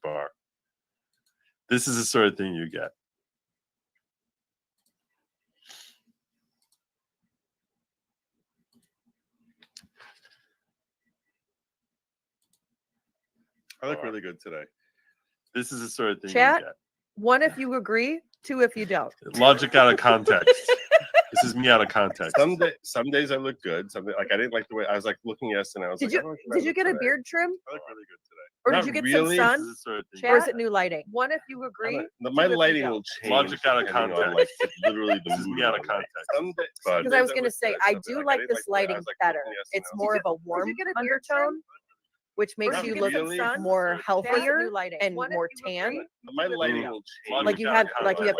bar. This is the sort of thing you get. I look really good today. This is the sort of thing Chat, you get. 1 if you agree, 2 if you don't. Logic out of context. This is me out of context. Some days I look good. Some like I didn't like the way I was like looking yesterday. I was Did like, you get a beard trim? I look really good today. Or Not did you get really. some This sun? is the sort of thing Or you is it new lighting? 1 if you agree. My 2 if you lighting don't. will change. Logic out of depending on, context. like, literally the This is mood me out I'm of in. context. Because I was going to say, I do like this lighting better. It's more of a warm undertone, which makes you look Really? more healthier and more tan. My lighting will change. Like you have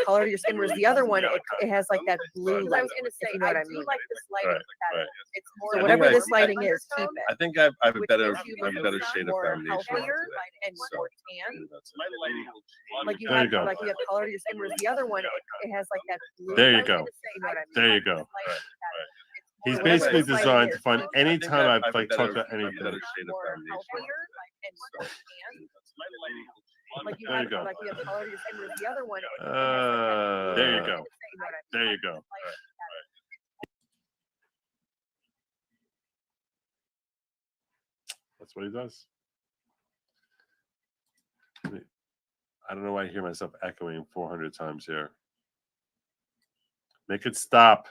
color to your skin, whereas the other one, it has like that blue light. I was gonna say, I do like this lighting better. It's more So whatever I think this lighting is, keep it. I think I have a Which better makes you look shade of more foundation healthier today. and more tan. My lighting will change. Like you There have you go. like you have color to your skin, whereas the other one, it has like that blue. There you light. go. I was gonna say, you know what I mean? There you Like go. this lighting better. It's He's more basically whatever this designed lighting to is, find keep it. any time I've I like have talked better- about anything. better shade of More foundation. healthier and more tan. My lighting will change. Like you There you have go. like you have color to your skin, whereas the other one, it has like that blue. There you light. go. I was gonna say, you know what I mean? There you Like go. this lighting better. That's what he does. I don't know why I hear myself echoing 400 times here. Make it stop.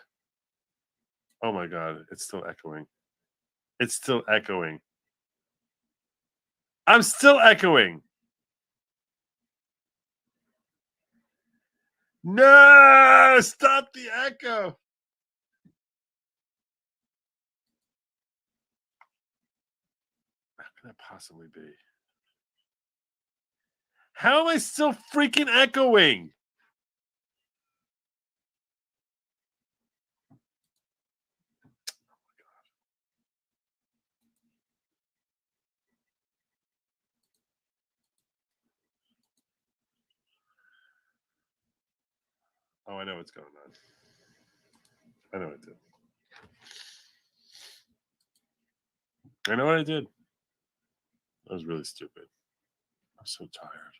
Oh my God, it's still echoing. It's still echoing. I'm still echoing. No, stop the echo. How can that possibly be? How am I still freaking echoing? Oh, I know what's going on. I know what I did. I know what I did. That was really stupid. I'm so tired.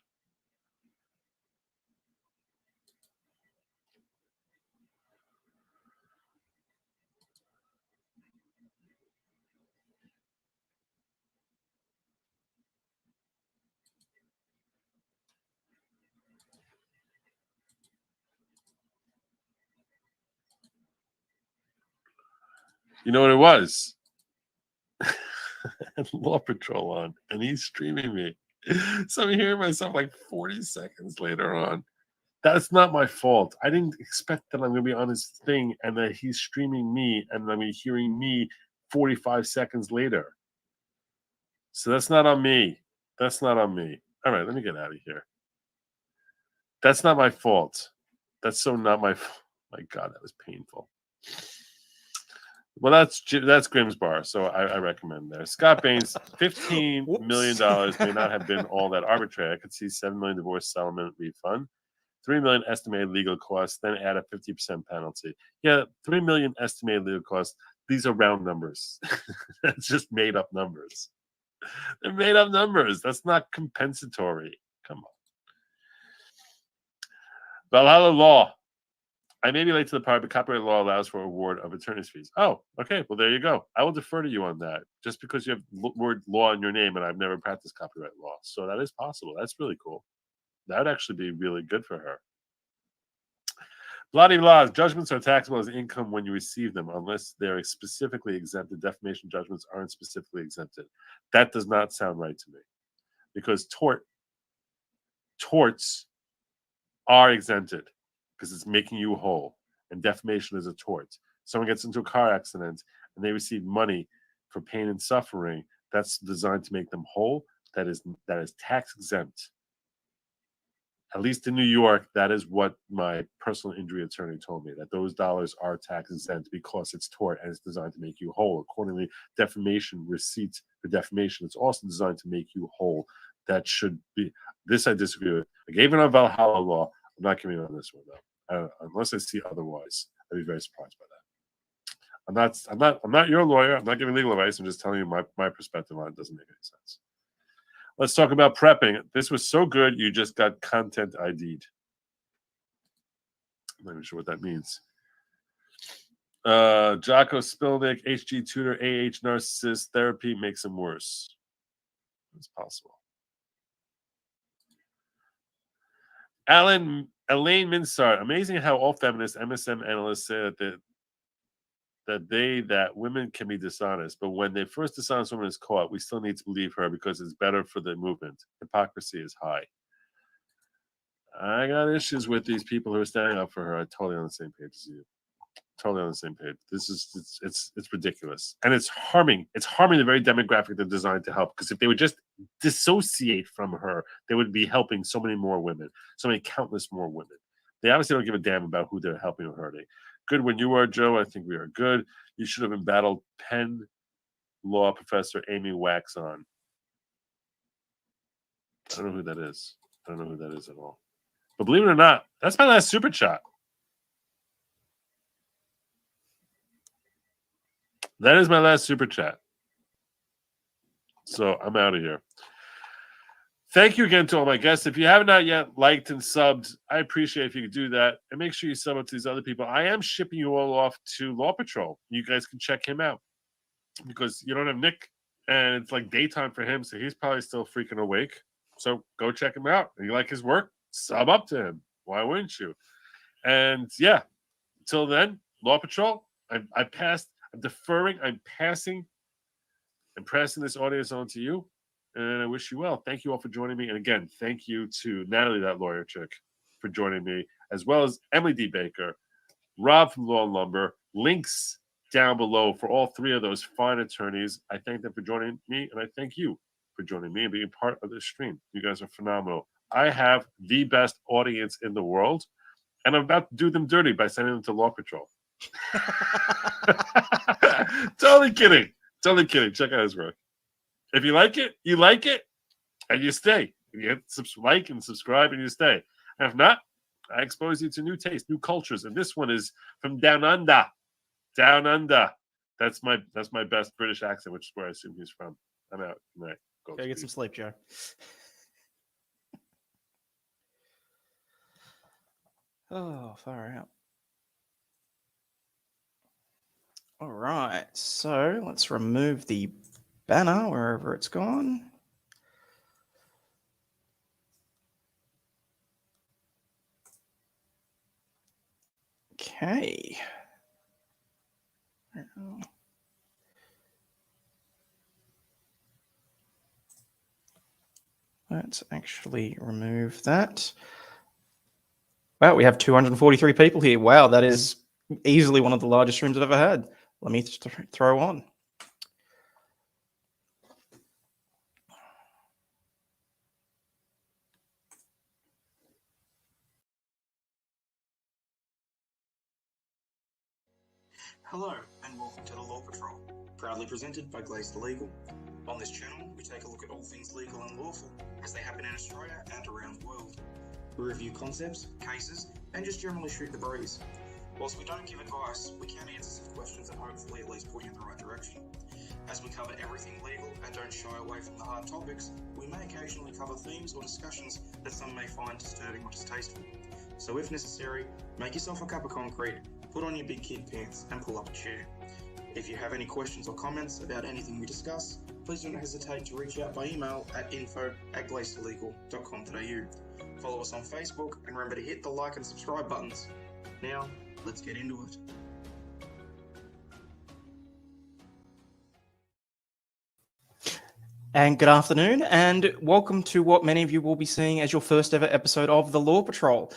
You know what it was? Law Patrol on, and he's streaming me. So I'm hearing myself like 40 seconds later on. That's not my fault. I didn't expect that I'm going to be on his thing and that he's streaming me and I'm going to be hearing me 45 seconds later. So that's not on me. That's not on me. All right, let me get out of here. That's not my fault. That's so not my fault. My God, that was painful. Well, that's Grimm's Bar, so I recommend there. Scott Baines, $15 million may not have been all that arbitrary. I could see $7 million divorce settlement refund, $3 million estimated legal costs, then add a 50% penalty. Yeah, $3 million estimated legal costs. These are round numbers. That's just made up numbers. They're made up numbers. That's not compensatory. Come on. Valhalla Law. I may be late to the part, but copyright law allows for award of attorney's fees. Oh, okay. Well, there you go. I will defer to you on that, just because you have word law in your name, and I've never practiced copyright law. So that is possible. That's really cool. That would actually be really good for her. Bloody laws. Judgments are taxable as income when you receive them, unless they're specifically exempted. Defamation judgments aren't specifically exempted. That does not sound right to me, because torts are exempted, because it's making you whole, and defamation is a tort. Someone gets into a car accident and they receive money for pain and suffering. That's designed to make them whole. That is tax exempt. At least in New York, that is what my personal injury attorney told me, that those dollars are tax exempt because it's tort and it's designed to make you whole. Accordingly, defamation receipts for defamation, it's also designed to make you whole. That should be, this I disagree with. I gave it on Valhalla Law. I'm not giving it on this one, though. Unless I see otherwise, I'd be very surprised by that. I'm not your lawyer. I'm not giving legal advice. I'm just telling you my perspective on it. Doesn't make any sense. Let's talk about prepping. This was so good, you just got content ID'd. I'm not even sure what that means. Jocko Spilnick, HG tutor, AH narcissist, therapy makes him worse. It's possible. Elaine Minsart, amazing how all feminist MSM analysts say that women can be dishonest, but when the first dishonest woman is caught, we still need to believe her because it's better for the movement. Hypocrisy is high. I got issues with these people who are standing up for her. I'm totally on the same page as you. Totally on the same page. This is it's ridiculous, and it's harming. It's harming the very demographic they're designed to help. Because if they would just dissociate from her, they would be helping so many more women, so many countless more women. They obviously don't give a damn about who they're helping or hurting. Good when you are, Joe. I think we are good. You should have embattled Penn law professor Amy Waxon. I don't know who that is. I don't know who that is at all. But believe it or not, that's my last super chat. That is my last super chat. So I'm out of here. Thank you again to all my guests. If you have not yet liked and subbed, I appreciate if you could do that. And make sure you sub up to these other people. I am shipping you all off to Law Patrol. You guys can check him out. Because you don't have Nick, and it's like daytime for him, so he's probably still freaking awake. So go check him out. If you like his work, sub up to him. Why wouldn't you? And yeah, until then, Law Patrol, I passed. I'm deferring. I'm passing this audience on to you. And I wish you well. Thank you all for joining me. And again, thank you to Natalie, that lawyer chick, for joining me, as well as Emily D. Baker, Rob from Law and Lumber. Links down below for all three of those fine attorneys. I thank them for joining me, and I thank you for joining me and being part of this stream. You guys are phenomenal. I have the best audience in the world, and I'm about to do them dirty by sending them to Law Patrol. Totally kidding. Totally kidding. Check out his work. If you like it, and you stay. You hit like and subscribe, and you stay. And if not, I expose you to new tastes, new cultures. And this one is from Down Under. Down Under. That's my best British accent, which is where I assume he's from. I'm out. Good night. Go get some sleep, Joe. Oh, far out. All right, so let's remove the banner wherever it's gone. Okay. Let's actually remove that. Wow, we have 243 people here. Wow, that is easily one of the largest streams I've ever had. Let me throw on. Hello and welcome to the Law Patrol, proudly presented by Glazed Legal. On this channel, we take a look at all things legal and lawful as they happen in Australia and around the world. We review concepts, cases, and just generally shoot the breeze. Whilst we don't give advice, we can answer some questions and hopefully at least point you in the right direction. As we cover everything legal and don't shy away from the hard topics, we may occasionally cover themes or discussions that some may find disturbing or distasteful. So if necessary, make yourself a cup of concrete, put on your big kid pants and pull up a chair. If you have any questions or comments about anything we discuss, please don't hesitate to reach out by email at info@glazedlegal.com.au. Follow us on Facebook and remember to hit the like and subscribe buttons. Now, let's get into it. And good afternoon, and welcome to what many of you will be seeing as your first ever episode of The Law Patrol.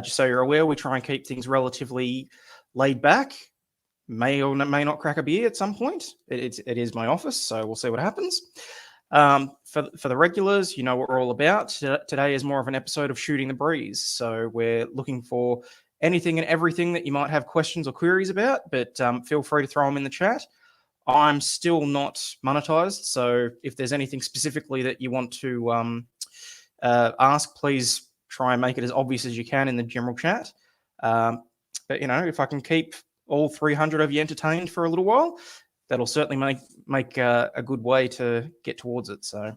Just so you're aware, we try and keep things relatively laid back. May or may not crack a beer at some point. It is my office, so we'll see what happens. For the regulars, you know what we're all about. Today is more of an episode of Shooting the Breeze. So we're looking for anything and everything that you might have questions or queries about, but feel free to throw them in the chat. I'm still not monetized, so if there's anything specifically that you want to ask, please try and make it as obvious as you can in the general chat. But, you know, if I can keep all 300 of you entertained for a little while, that'll certainly make a good way to get towards it. So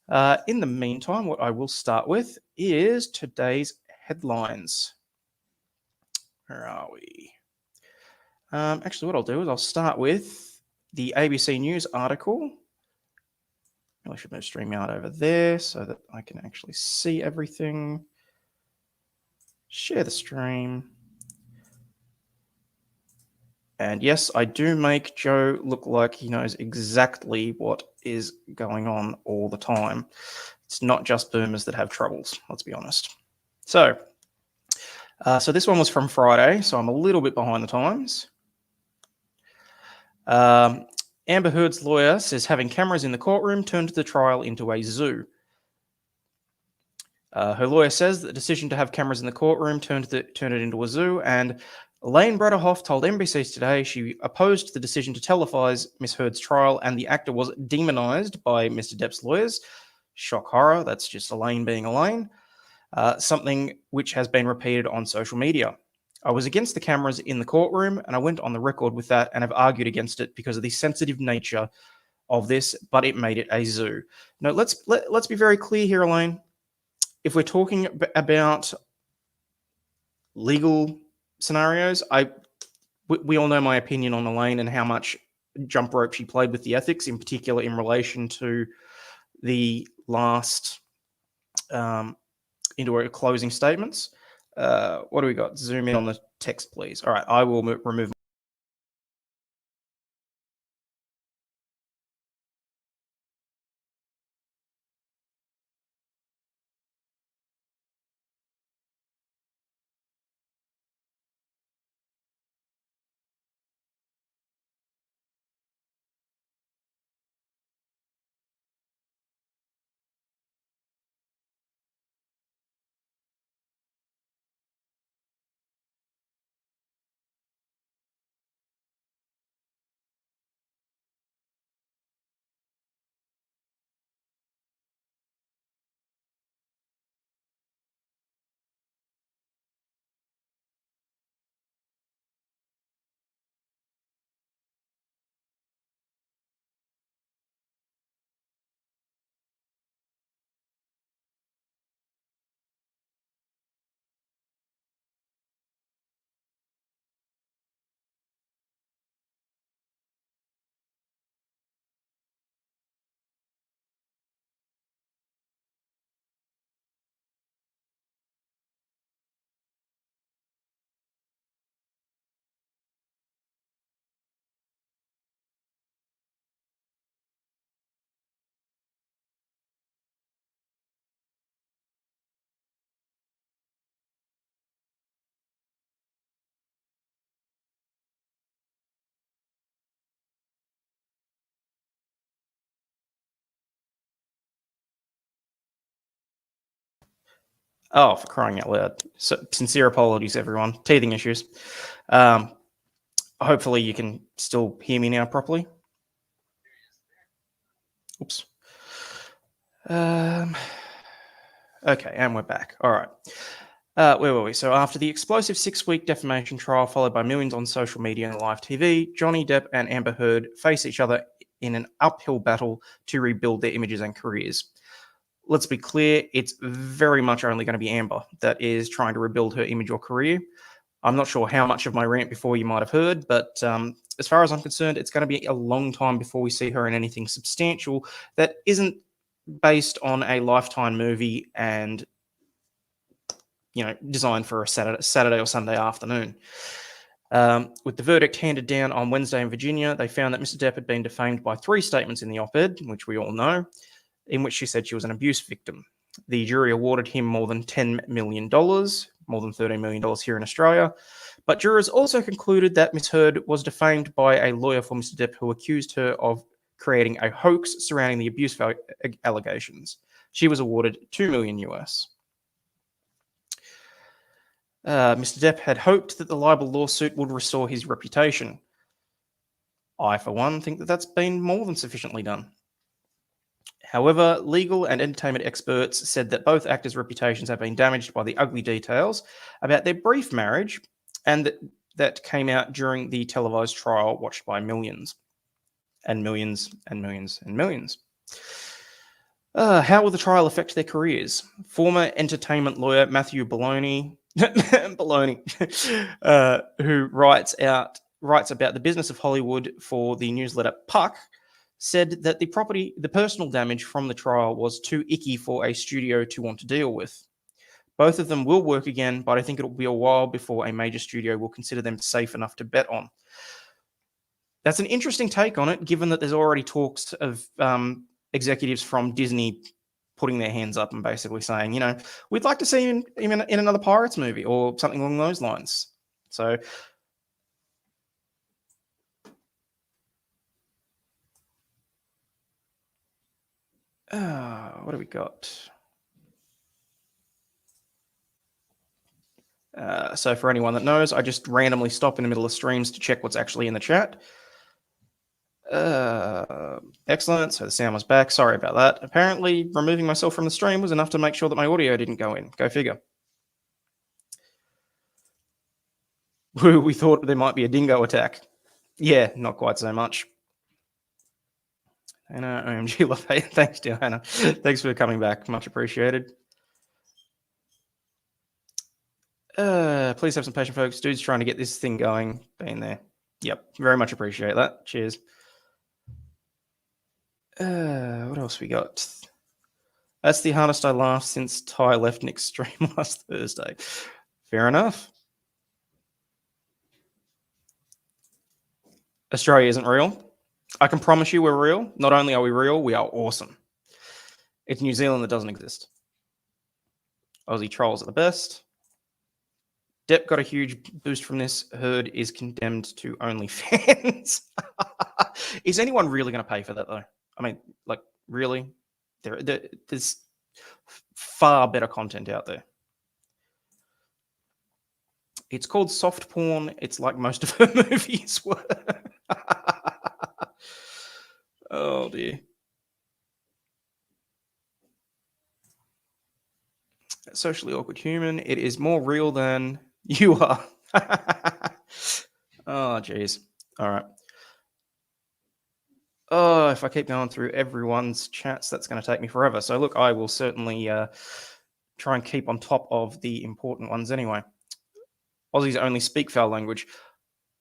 In the meantime, what I will start with is today's headlines. Where are we? Actually, what I'll do is I'll start with the ABC News article. I should move StreamYard over there so that I can actually see everything. Share the stream. And yes, I do make Joe look like he knows exactly what is going on all the time. It's not just boomers that have troubles, let's be honest. So this one was from Friday, so I'm a little bit behind the times. Amber Heard's lawyer says having cameras in the courtroom turned the trial into a zoo. Her lawyer says that the decision to have cameras in the courtroom turned it into a zoo, and Elaine Brederhoff told NBC Today she opposed the decision to televise Miss Heard's trial, and the actor was demonised by Mr. Depp's lawyers. Shock horror, that's just Elaine being Elaine. Something which has been repeated on social media. I was against the cameras in the courtroom, and I went on the record with that and have argued against it because of the sensitive nature of this, but it made it a zoo. No, let's be very clear here, Elaine. If we're talking about legal scenarios, we all know my opinion on Elaine and how much jump rope she played with the ethics, in particular in relation to the last into her closing statements. What do we got? Zoom in on the text, please. All right, I will remove. Oh, for crying out loud. So, sincere apologies, everyone. Teething issues. Hopefully you can still hear me now properly. Oops. Okay, and we're back. All right. Where were we? So after the explosive 6-week defamation trial followed by millions on social media and live TV, Johnny Depp and Amber Heard face each other in an uphill battle to rebuild their images and careers. Let's be clear, it's very much only going to be Amber that is trying to rebuild her image or career. I'm not sure how much of my rant before you might have heard, but as far as I'm concerned, it's going to be a long time before we see her in anything substantial that isn't based on a Lifetime movie and, designed for a Saturday or Sunday afternoon. With the verdict handed down on Wednesday in Virginia, they found that Mr. Depp had been defamed by 3 statements in the op-ed, which we all know, in which she said she was an abuse victim. The jury awarded him more than $10 million, more than $13 million here in Australia. But jurors also concluded that Ms. Heard was defamed by a lawyer for Mr. Depp who accused her of creating a hoax surrounding the abuse allegations. She was awarded $2 million US. Mr. Depp had hoped that the libel lawsuit would restore his reputation. I, for one, think that that's been more than sufficiently done. However, legal and entertainment experts said that both actors' reputations have been damaged by the ugly details about their brief marriage, and that came out during the televised trial watched by millions and millions and millions and millions. How will the trial affect their careers? Former entertainment lawyer Matthew Bologna, who writes about the business of Hollywood for the newsletter Puck, said that the personal damage from the trial was too icky for a studio to want to deal with. Both of them will work again, but I think it'll be a while before a major studio will consider them safe enough to bet on. That's an interesting take on it, given that there's already talks of executives from Disney putting their hands up and basically saying, you know, we'd like to see him in another Pirates movie or something along those lines. So what do we got? So for anyone that knows, I just randomly stop in the middle of streams to check what's actually in the chat. Excellent. So the sound was back. Sorry about that. Apparently, removing myself from the stream was enough to make sure that my audio didn't go in. Go figure. We thought there might be a dingo attack. Yeah, not quite so much. Hannah, OMG, love it. Thanks, dear Hannah. Thanks for coming back. Much appreciated. Please have some patience, folks. Dude's trying to get this thing going. Being there. Yep, very much appreciate that. Cheers. What else we got? That's the hardest I laughed since Ty left Nick's stream last Thursday. Fair enough. Australia isn't real. I can promise you we're real. Not only are we real, we are awesome. It's New Zealand that doesn't exist. Aussie trolls are the best. Depp got a huge boost from this. Heard is condemned to OnlyFans. Is anyone really going to pay for that, though? I mean, like, really? There's far better content out there. It's called soft porn. It's like most of her movies were. Oh, dear. Socially awkward human. It is more real than you are. Oh, jeez. All right. Oh, if I keep going through everyone's chats, that's going to take me forever. So, look, I will certainly try and keep on top of the important ones anyway. Aussies only speak foul language.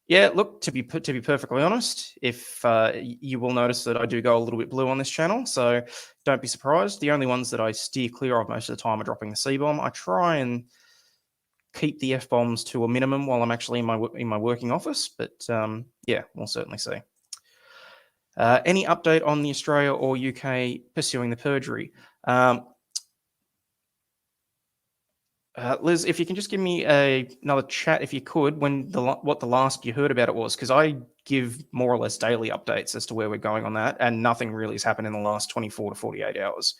Yeah, look, to be perfectly honest, if you will notice that I do go a little bit blue on this channel, so don't be surprised. The only ones that I steer clear of most of the time are dropping the C-bomb. I try and keep the F-bombs to a minimum while I'm actually in my working office, but yeah, we'll certainly see. Any update on the Australia or UK pursuing the perjury? Liz, if you can just give me another chat, if you could, what the last you heard about it was, because I give more or less daily updates as to where we're going on that, and nothing really has happened in the last 24 to 48 hours.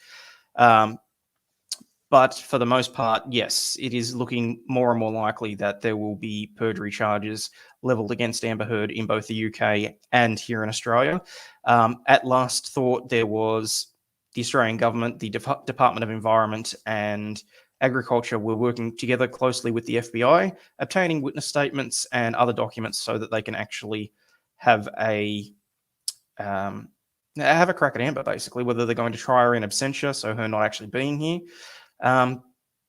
But for the most part, yes, it is looking more and more likely that there will be perjury charges levelled against Amber Heard in both the UK and here in Australia. At last thought, there was the Australian government, the Department of Environment and Agriculture were working together closely with the FBI, obtaining witness statements and other documents so that they can actually have a crack at Amber, basically, whether they're going to try her in absentia, so her not actually being here.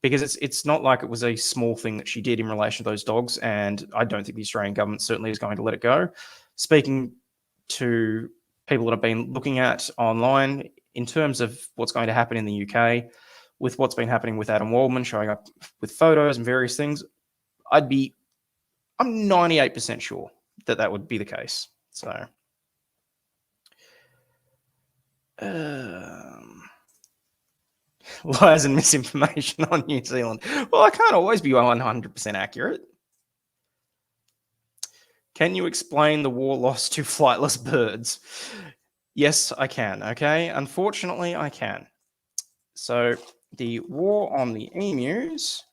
Because it's not like it was a small thing that she did in relation to those dogs, and I don't think the Australian government certainly is going to let it go. Speaking to people that I've been looking at online, in terms of what's going to happen in the UK, with what's been happening with Adam Waldman showing up with photos and various things, I'm 98% sure that would be the case. So, lies and misinformation on New Zealand. Well, I can't always be 100% accurate. Can you explain the war lost to flightless birds? Yes, I can. Okay. Unfortunately, I can. So the war on the emus.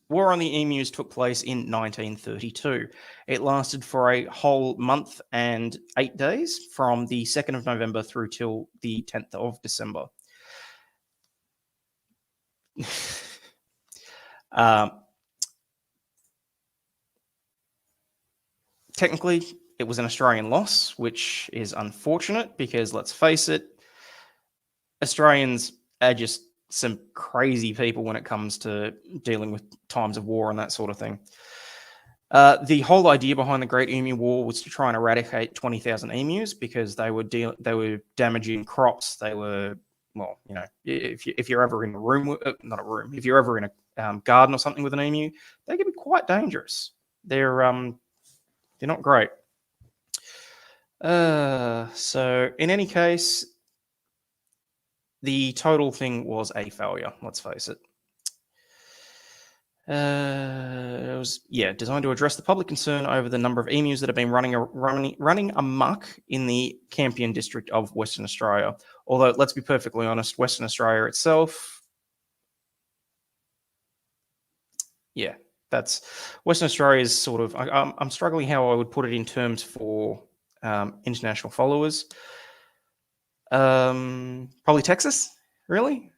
War on the emus took place in 1932. It lasted for a whole month and 8 days, from the 2nd of November through till the 10th of December. Technically, it was an Australian loss, which is unfortunate because, let's face it, Australians are just some crazy people when it comes to dealing with times of war and that sort of thing. The whole idea behind the Great Emu War was to try and eradicate 20,000 emus because they were damaging crops. They were, well, you know, if you're ever in a room, not a room, if you're ever in a garden or something with an emu, they can be quite dangerous. They're not great. So in any case, the total thing was a failure. Let's face it. It was designed to address the public concern over the number of emus that have been running amok in the Campion district of Western Australia. Although, let's be perfectly honest, Western Australia itself, that's Western Australia is sort of. I'm struggling how I would put it in terms for international followers. Probably Texas, really.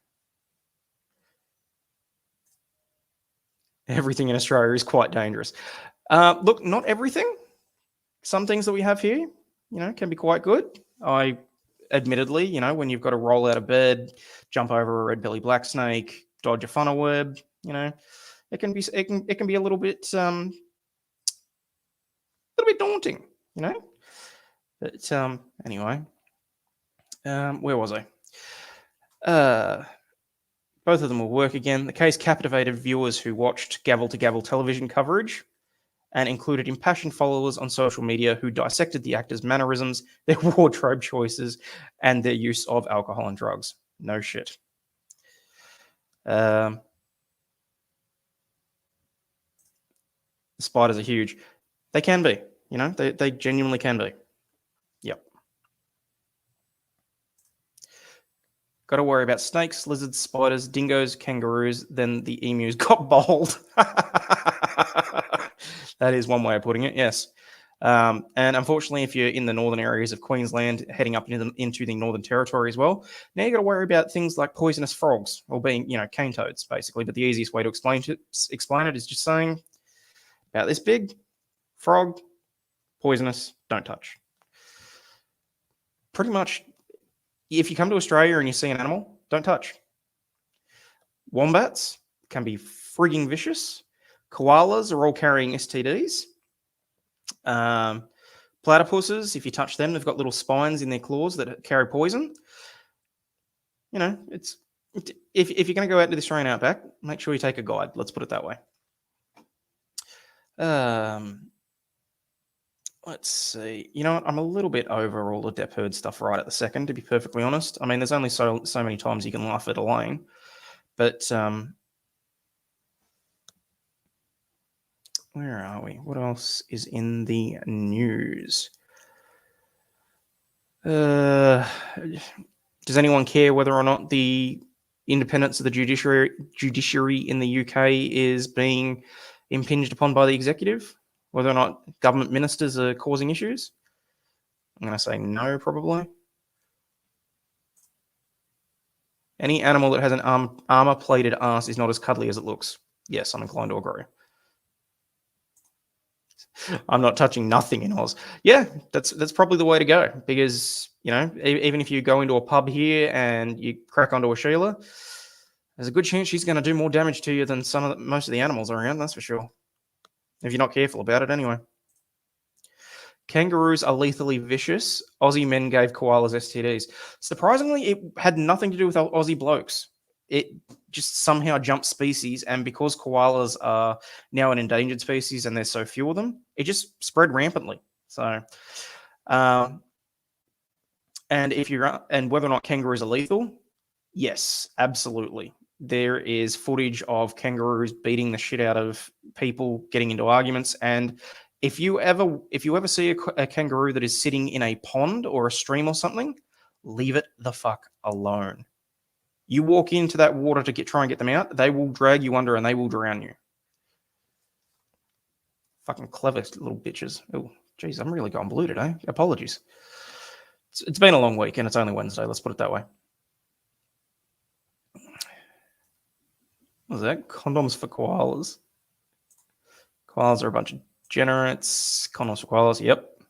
Everything in Australia is quite dangerous. Look, not everything. Some things that we have here, can be quite good. Admittedly, when you've got to roll out of bed, jump over a red belly black snake, dodge a funnel web, it can be a little bit daunting, But anyway, where was I? Both of them will work again. The case captivated viewers who watched gavel-to-gavel television coverage and included impassioned followers on social media who dissected the actors' mannerisms, their wardrobe choices, and their use of alcohol and drugs. No shit. The spiders are huge. They can be. They genuinely can be. Yep. Got to worry about snakes, lizards, spiders, dingoes, kangaroos. Then the emus got bold. That is one way of putting it, yes. And unfortunately, if you're in the northern areas of Queensland, heading up into the Northern Territory as well, now you've got to worry about things like poisonous frogs, or being, cane toads, basically. But the easiest way to explain it is just saying, about this big, frog, poisonous, don't touch. Pretty much, if you come to Australia and you see an animal, don't touch. Wombats can be frigging vicious. Koalas are all carrying STDs. Platypuses, if you touch them, they've got little spines in their claws that carry poison. If you're going to go out into the Australian outback, make sure you take a guide. Let's put it that way. Let's see. You know what? I'm a little bit over all the Depp Heard stuff right at the second, to be perfectly honest. I mean, there's only so many times you can laugh at Elaine. But where are we? What else is in the news? Does anyone care whether or not the independence of the judiciary in the UK is being impinged upon by the executive? Whether or not government ministers are causing issues? I'm going to say no, probably. Any animal that has an armor-plated ass is not as cuddly as it looks. Yes, I'm inclined to agree. I'm not touching nothing in Oz. Yeah, that's probably the way to go, because, even if you go into a pub here and you crack onto a Sheila, there's a good chance she's going to do more damage to you than most of the animals around, that's for sure. If you're not careful about it, anyway. Kangaroos are lethally vicious. Aussie men gave koalas STDs. Surprisingly, it had nothing to do with Aussie blokes. It just somehow jumped species, and because koalas are now an endangered species and there's so few of them, it just spread rampantly. So, and whether or not kangaroos are lethal, yes, absolutely. There is footage of kangaroos beating the shit out of people, getting into arguments. And if you ever see a kangaroo that is sitting in a pond or a stream or something, leave it the fuck alone. You walk into that water to try and get them out, they will drag you under and they will drown you. Fucking clever little bitches. Oh, geez, I'm really going blue today. Apologies. It's been a long week and it's only Wednesday. Let's put it that way. What was that? Condoms for koalas. Koalas are a bunch of degenerates. Condoms for koalas. Yep.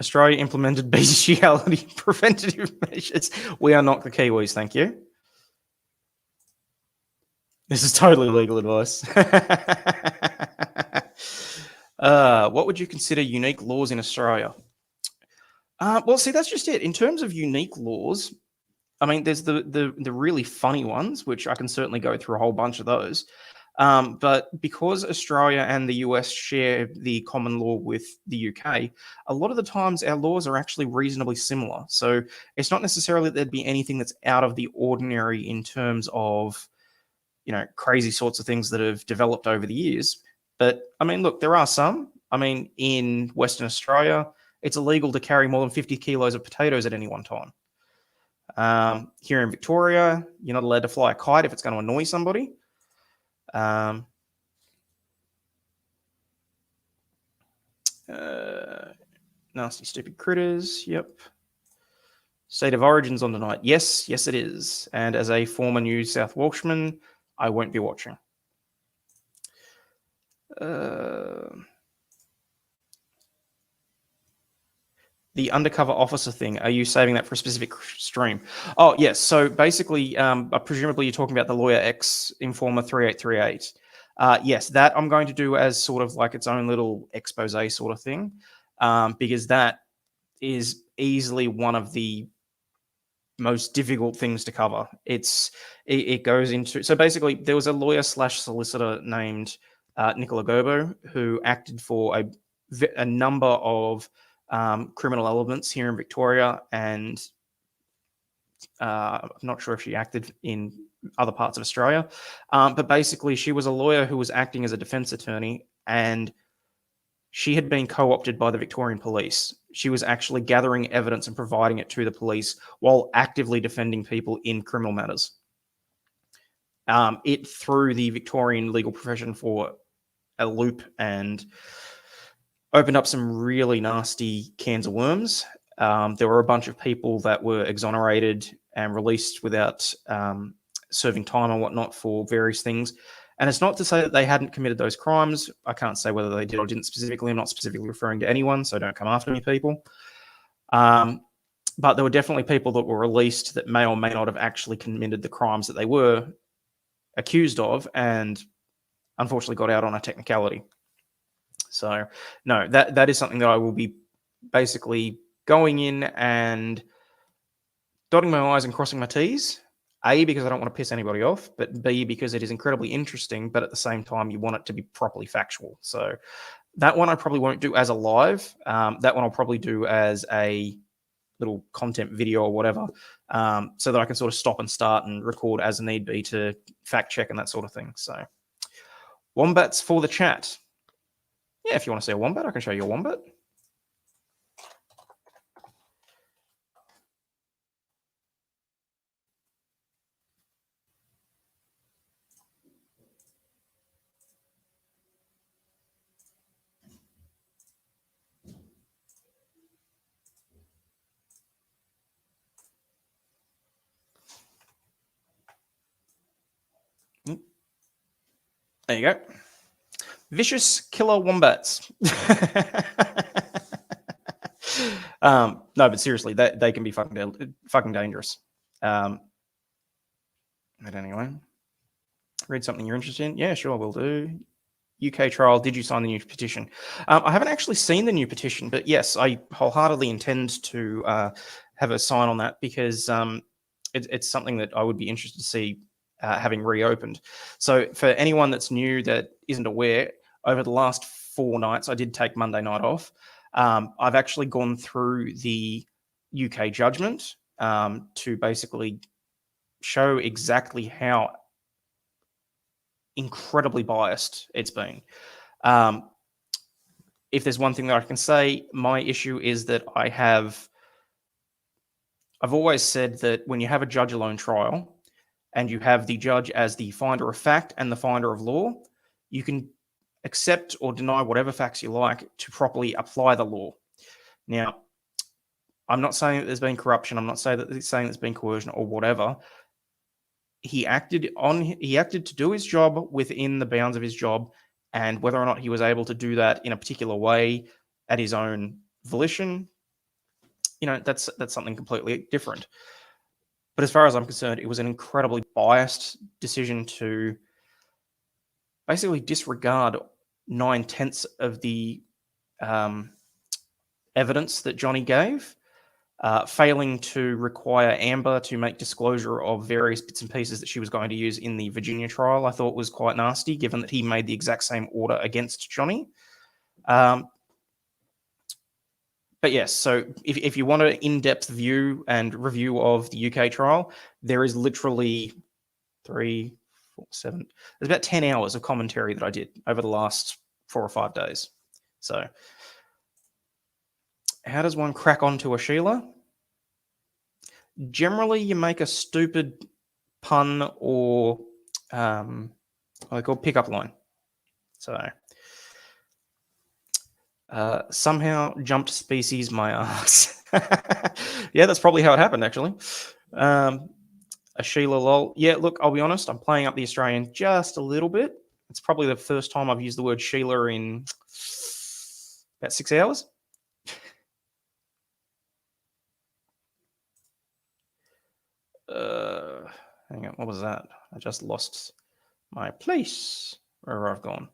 Australia implemented bestiality preventative measures. We are not the Kiwis, thank you. This is totally legal advice. What would you consider unique laws in Australia? Well, see, that's just it. In terms of unique laws, I mean, there's the really funny ones, which I can certainly go through a whole bunch of those. But because Australia and the US share the common law with the UK, a lot of the times our laws are actually reasonably similar. So it's not necessarily that there'd be anything that's out of the ordinary in terms of, you know, crazy sorts of things that have developed over the years. But I mean, look, there are some. I mean, in Western Australia, it's illegal to carry more than 50 kilos of potatoes at any one time. Here in Victoria, you're not allowed to fly a kite if it's going to annoy somebody. Nasty, stupid critters. Yep. State of Origin's on tonight. Yes, it is. And as a former New South Welshman, I won't be watching. The undercover officer thing, are you saving that for a specific stream? Oh, yes. So basically, presumably you're talking about the Lawyer X Informer 3838. Yes, that I'm going to do as sort of like its own little expose sort of thing, because that is easily one of the most difficult things to cover. It goes into, so basically there was a lawyer / solicitor named Nicola Gerbo who acted for a number of criminal elements here in Victoria, and I'm not sure if she acted in other parts of Australia, but basically she was a lawyer who was acting as a defense attorney, and she had been co-opted by the Victorian police. She was actually gathering evidence and providing it to the police while actively defending people in criminal matters. It threw the Victorian legal profession for a loop and opened up some really nasty cans of worms. There were a bunch of people that were exonerated and released without serving time and whatnot for various things. And it's not to say that they hadn't committed those crimes. I can't say whether they did or didn't specifically. I'm not specifically referring to anyone, so don't come after me, people. But there were definitely people that were released that may or may not have actually committed the crimes that they were accused of, and unfortunately got out on a technicality. So, no, that is something that I will be basically going in and dotting my I's and crossing my T's. A, because I don't want to piss anybody off, but B, because it is incredibly interesting, but at the same time, you want it to be properly factual. So that one I probably won't do as a live. That one I'll probably do as a little content video or whatever, so that I can sort of stop and start and record as need be to fact check and that sort of thing. So wombats for the chat. Yeah, if you want to see a wombat, I can show you a wombat. There you go. Vicious killer wombats. No, but seriously, they can be fucking dangerous. But anyway, read something you're interested in? Yeah, sure, we'll do. UK trial, did you sign the new petition? I haven't actually seen the new petition, but yes, I wholeheartedly intend to have a sign on that, because it's something that I would be interested to see having reopened. So for anyone that's new that isn't aware, over the last 4 nights, I did take Monday night off. I've actually gone through the UK judgment to basically show exactly how incredibly biased it's been. If there's one thing that I can say, my issue is that I've always said that when you have a judge alone trial and you have the judge as the finder of fact and the finder of law, you can accept or deny whatever facts you like to properly apply the law. Now, I'm not saying that there's been corruption. I'm not saying there's been coercion or whatever. He acted to do his job within the bounds of his job, and whether or not he was able to do that in a particular way at his own volition, that's something completely different. But as far as I'm concerned, it was an incredibly biased decision to basically disregard 9/10 of the evidence that Johnny gave, failing to require Amber to make disclosure of various bits and pieces that she was going to use in the Virginia trial. I thought was quite nasty, given that he made the exact same order against Johnny. But yes, so if you want an in-depth view and review of the UK trial, there is literally 3, 4, 7. There's about 10 hours of commentary that I did over the last 4 or 5 days. So how does one crack onto a Sheila? Generally, you make a stupid pun or what they call pickup line. So somehow jumped species my ass. Yeah, that's probably how it happened, actually. A Sheila lol. Yeah, look, I'll be honest, I'm playing up the Australian just a little bit. It's probably the first time I've used the word Sheila in about 6 hours. Hang on, what was that? I just lost my place where I've gone.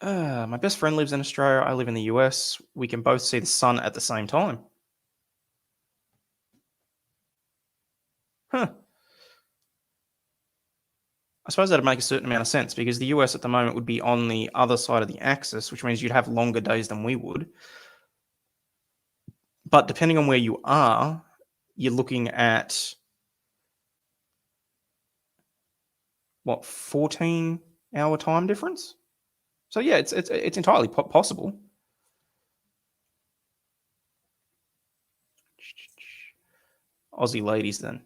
My best friend lives in Australia. I live in the US. We can both see the sun at the same time. Huh. I suppose that'd make a certain amount of sense because the US at the moment would be on the other side of the axis, which means you'd have longer days than we would. But depending on where you are, you're looking at what, 14-hour time difference? So yeah, it's entirely possible. Aussie ladies then.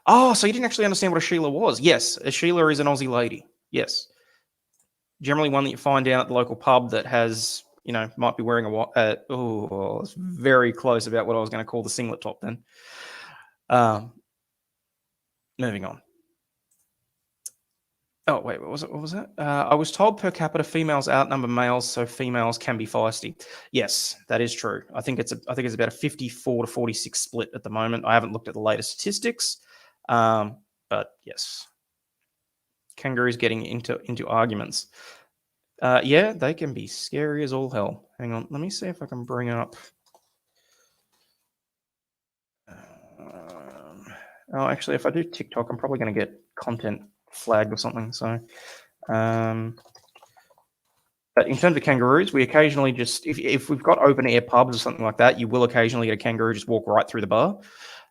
Oh, so you didn't actually understand what a Sheila was? Yes, a Sheila is an Aussie lady. Yes. Generally one that you find down at the local pub that has, might be wearing oh, it's very close about what I was going to call the singlet top then. Moving on. Oh, wait, what was that? I was told per capita females outnumber males, so females can be feisty. Yes, that is true. I think it's about a 54 to 46 split at the moment. I haven't looked at the latest statistics, but yes. Kangaroos getting into arguments. Yeah, they can be scary as all hell. Hang on, let me see if I can bring up. Actually, if I do TikTok, I'm probably going to get content flagged or something. So, but in terms of kangaroos, we occasionally just, if we've got open air pubs or something like that, you will occasionally get a kangaroo just walk right through the bar.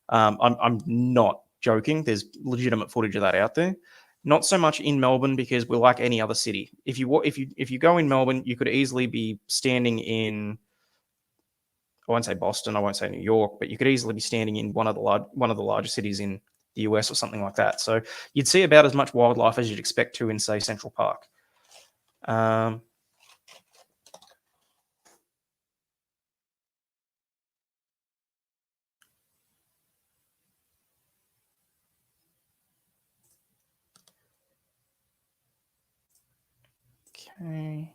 I'm not joking. There's legitimate footage of that out there. Not so much in Melbourne because we're like any other city. If you go in Melbourne, you could easily be standing in, I won't say Boston, I won't say New York, but you could easily be standing in one of the larger cities in the US or something like that. So you'd see about as much wildlife as you'd expect to in, say, Central Park. Okay.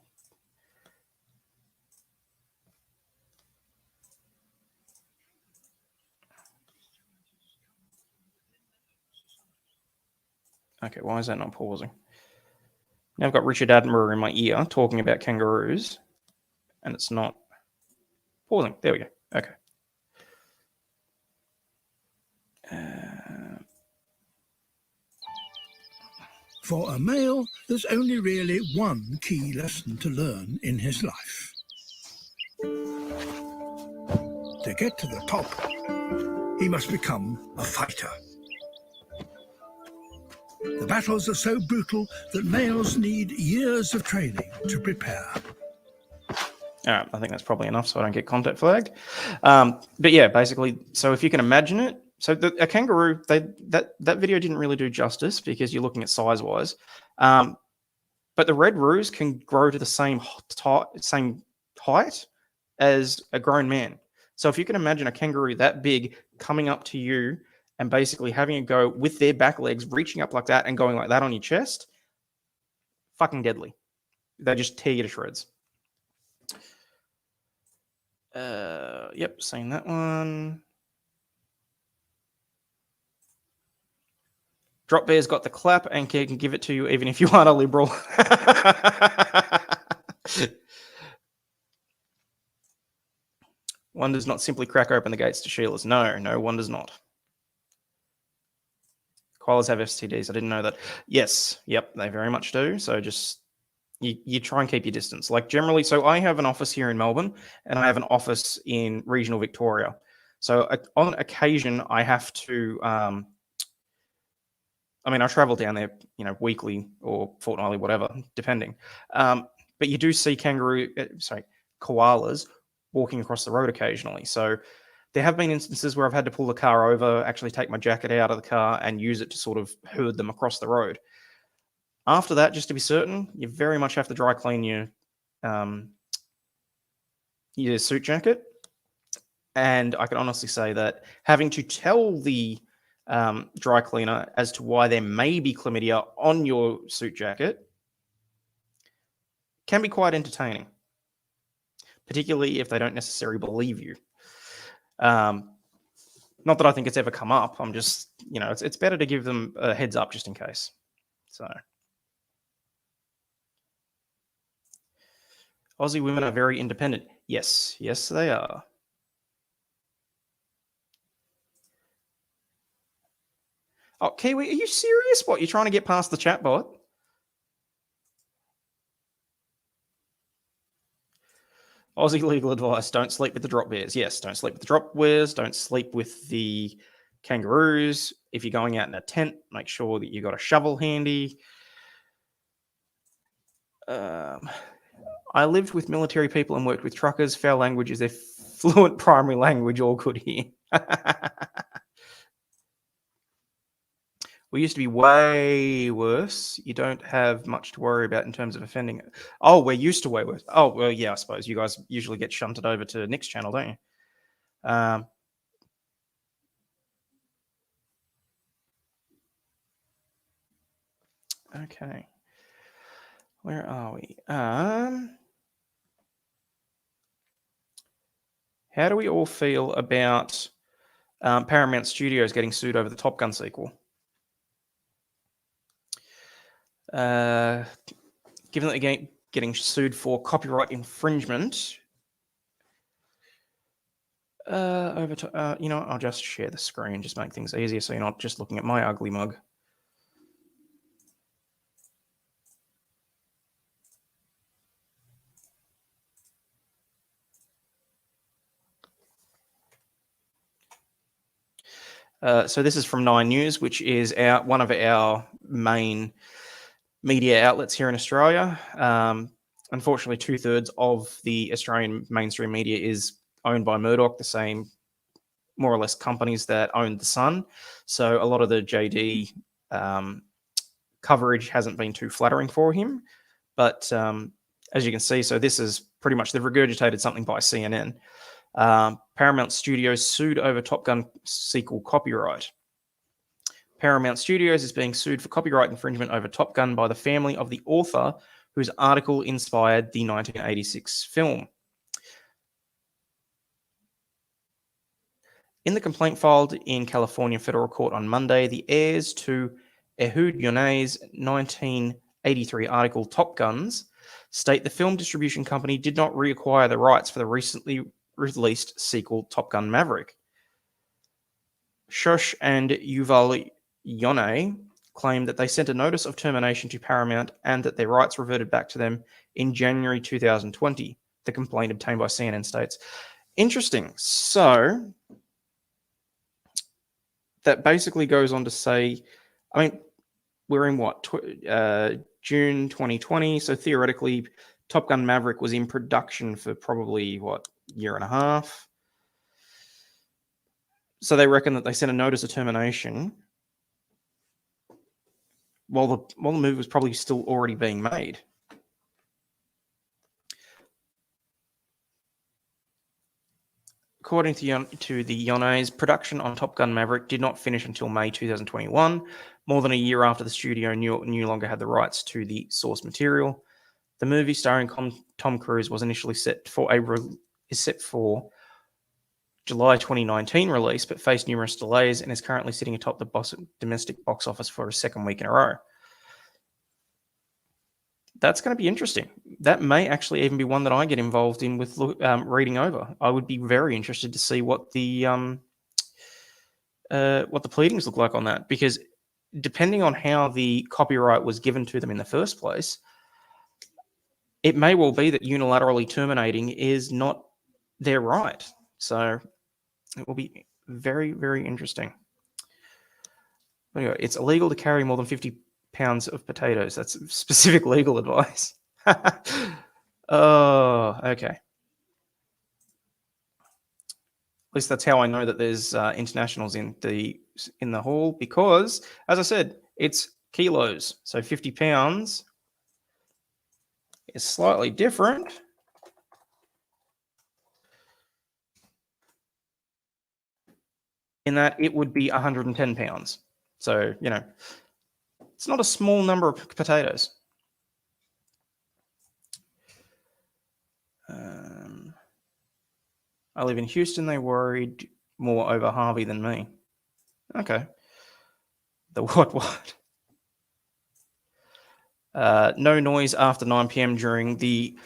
Okay, why is that not pausing? Now I've got Richard Attenborough in my ear talking about kangaroos, and it's not pausing. There we go. Okay. For a male, there's only really one key lesson to learn in his life. To get to the top, he must become a fighter. The battles are so brutal that males need years of training to prepare. All right, I think that's probably enough so I don't get content flagged. But yeah, basically, so if you can imagine it, so a kangaroo, that video didn't really do justice because you're looking at size-wise. But the red roos can grow to the same height as a grown man. So if you can imagine a kangaroo that big coming up to you and basically having a go with their back legs, reaching up like that and going like that on your chest, fucking deadly. They just tear you to shreds. Yep, seen that one. Drop Bear's got the clap and can give it to you even if you aren't a liberal. One does not simply crack open the gates to Sheilas. No, one does not. Koalas have STDs. I didn't know that. Yes, yep, they very much do. So just you try and keep your distance. Like generally, so I have an office here in Melbourne and I have an office in regional Victoria. So on occasion, I have to. I travel down there, weekly or fortnightly, whatever, depending. But you do see koalas walking across the road occasionally. So there have been instances where I've had to pull the car over, actually take my jacket out of the car and use it to sort of herd them across the road. After that, just to be certain, you very much have to dry clean your suit jacket. And I can honestly say that having to tell the dry cleaner as to why there may be chlamydia on your suit jacket can be quite entertaining, particularly if they don't necessarily believe you. Not that I think it's ever come up. I'm just, it's better to give them a heads up just in case. So, Aussie women are very independent. Yes, they are. Oh, Kiwi, are you serious? What, you're trying to get past the chatbot? Aussie legal advice, don't sleep with the drop bears. Yes, don't sleep with the drop bears. Don't sleep with the kangaroos. If you're going out in a tent, make sure that you've got a shovel handy. I lived with military people and worked with truckers. Foul language is their fluent primary language, all good here. We used to be way worse. You don't have much to worry about in terms of offending. Oh, we're used to way worse. Oh, well, yeah, I suppose you guys usually get shunted over to Nick's channel, don't you? Okay. Where are we? How do we all feel about Paramount Studios getting sued over the Top Gun sequel? Given that they're getting sued for copyright infringement, I'll just share the screen, just make things easier so you're not just looking at my ugly mug. So this is from 9 News, which is one of our main media outlets here in Australia. Unfortunately, 2/3 of the Australian mainstream media is owned by Murdoch, the same more or less companies that owned The Sun. So a lot of the JD coverage hasn't been too flattering for him. But as you can see, so this is pretty much, they've regurgitated something by CNN. Paramount Studios sued over Top Gun sequel copyright. Paramount Studios is being sued for copyright infringement over Top Gun by the family of the author whose article inspired the 1986 film. In the complaint filed in California federal court on Monday, the heirs to Ehud Yonah's 1983 article Top Guns state the film distribution company did not reacquire the rights for the recently released sequel Top Gun Maverick. Shosh and Yuval Yonah claimed that they sent a notice of termination to Paramount and that their rights reverted back to them in January 2020. The complaint obtained by CNN states. Interesting. So that basically goes on to say, we're in what? June 2020. So theoretically, Top Gun Maverick was in production for probably, year and a half. So they reckon that they sent a notice of termination while the movie was probably still already being made. According to the Yonahs, production on Top Gun Maverick did not finish until May 2021, more than a year after the studio no longer had the rights to the source material. The movie starring Tom Cruise was initially set for a is set for July 2019 release, but faced numerous delays and is currently sitting atop the domestic box office for a second week in a row. That's going to be interesting. That may actually even be one that I get involved in with reading over. I would be very interested to see what the pleadings look like on that, because depending on how the copyright was given to them in the first place, it may well be that unilaterally terminating is not their right. So it will be very, very interesting. Anyway, it's illegal to carry more than 50 pounds of potatoes. That's specific legal advice. Oh, okay. At least that's how I know that there's internationals in the hall, because, as I said, it's kilos. So 50 pounds is slightly different. In that it would be 110 pounds. So, it's not a small number of potatoes. I live in Houston. They worried more over Harvey than me. Okay. The what? No noise after 9 p.m. during the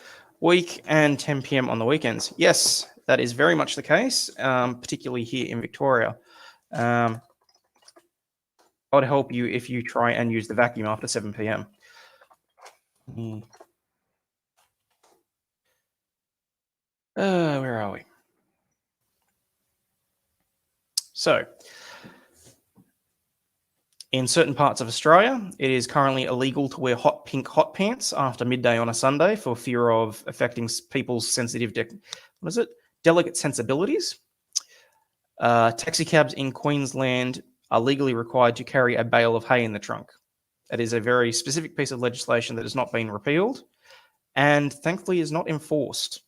week and 10 p.m. on the weekends. Yes, that is very much the case, particularly here in Victoria. I would help you if you try and use the vacuum after 7 p.m. Where are we? So, in certain parts of Australia, it is currently illegal to wear hot pink hot pants after midday on a Sunday for fear of affecting people's sensitive, delicate sensibilities. Taxi cabs in Queensland are legally required to carry a bale of hay in the trunk. That is a very specific piece of legislation that has not been repealed and thankfully is not enforced.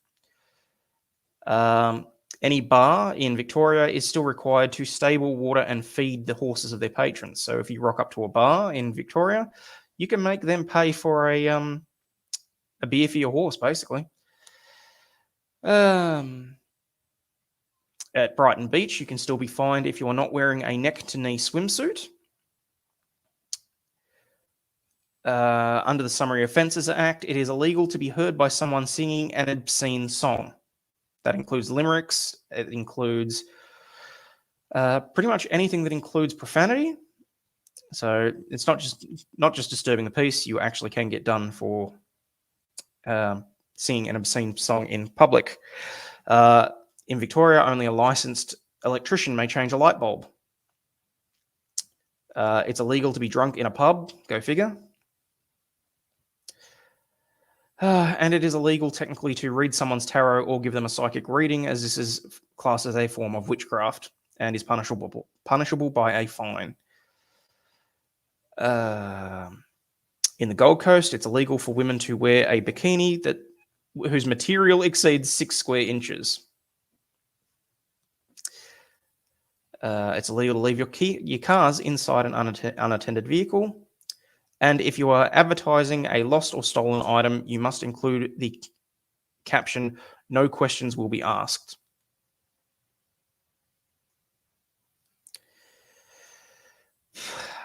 Any bar in Victoria is still required to stable, water, and feed the horses of their patrons. So if you rock up to a bar in Victoria, you can make them pay for a beer for your horse, basically. At Brighton Beach, you can still be fined if you are not wearing a neck-to-knee swimsuit. Under the Summary Offences Act, it is illegal to be heard by someone singing an obscene song. That includes limericks. It includes pretty much anything that includes profanity. So it's not just disturbing the peace. You actually can get done for singing an obscene song in public. In Victoria, only a licensed electrician may change a light bulb. It's illegal to be drunk in a pub. Go figure. And it is illegal technically to read someone's tarot or give them a psychic reading, as this is classed as a form of witchcraft and is punishable by a fine. In the Gold Coast, it's illegal for women to wear a bikini whose material exceeds 6 square inches. It's illegal to leave your cars inside an unattended vehicle. And if you are advertising a lost or stolen item, you must include the caption, "No questions will be asked."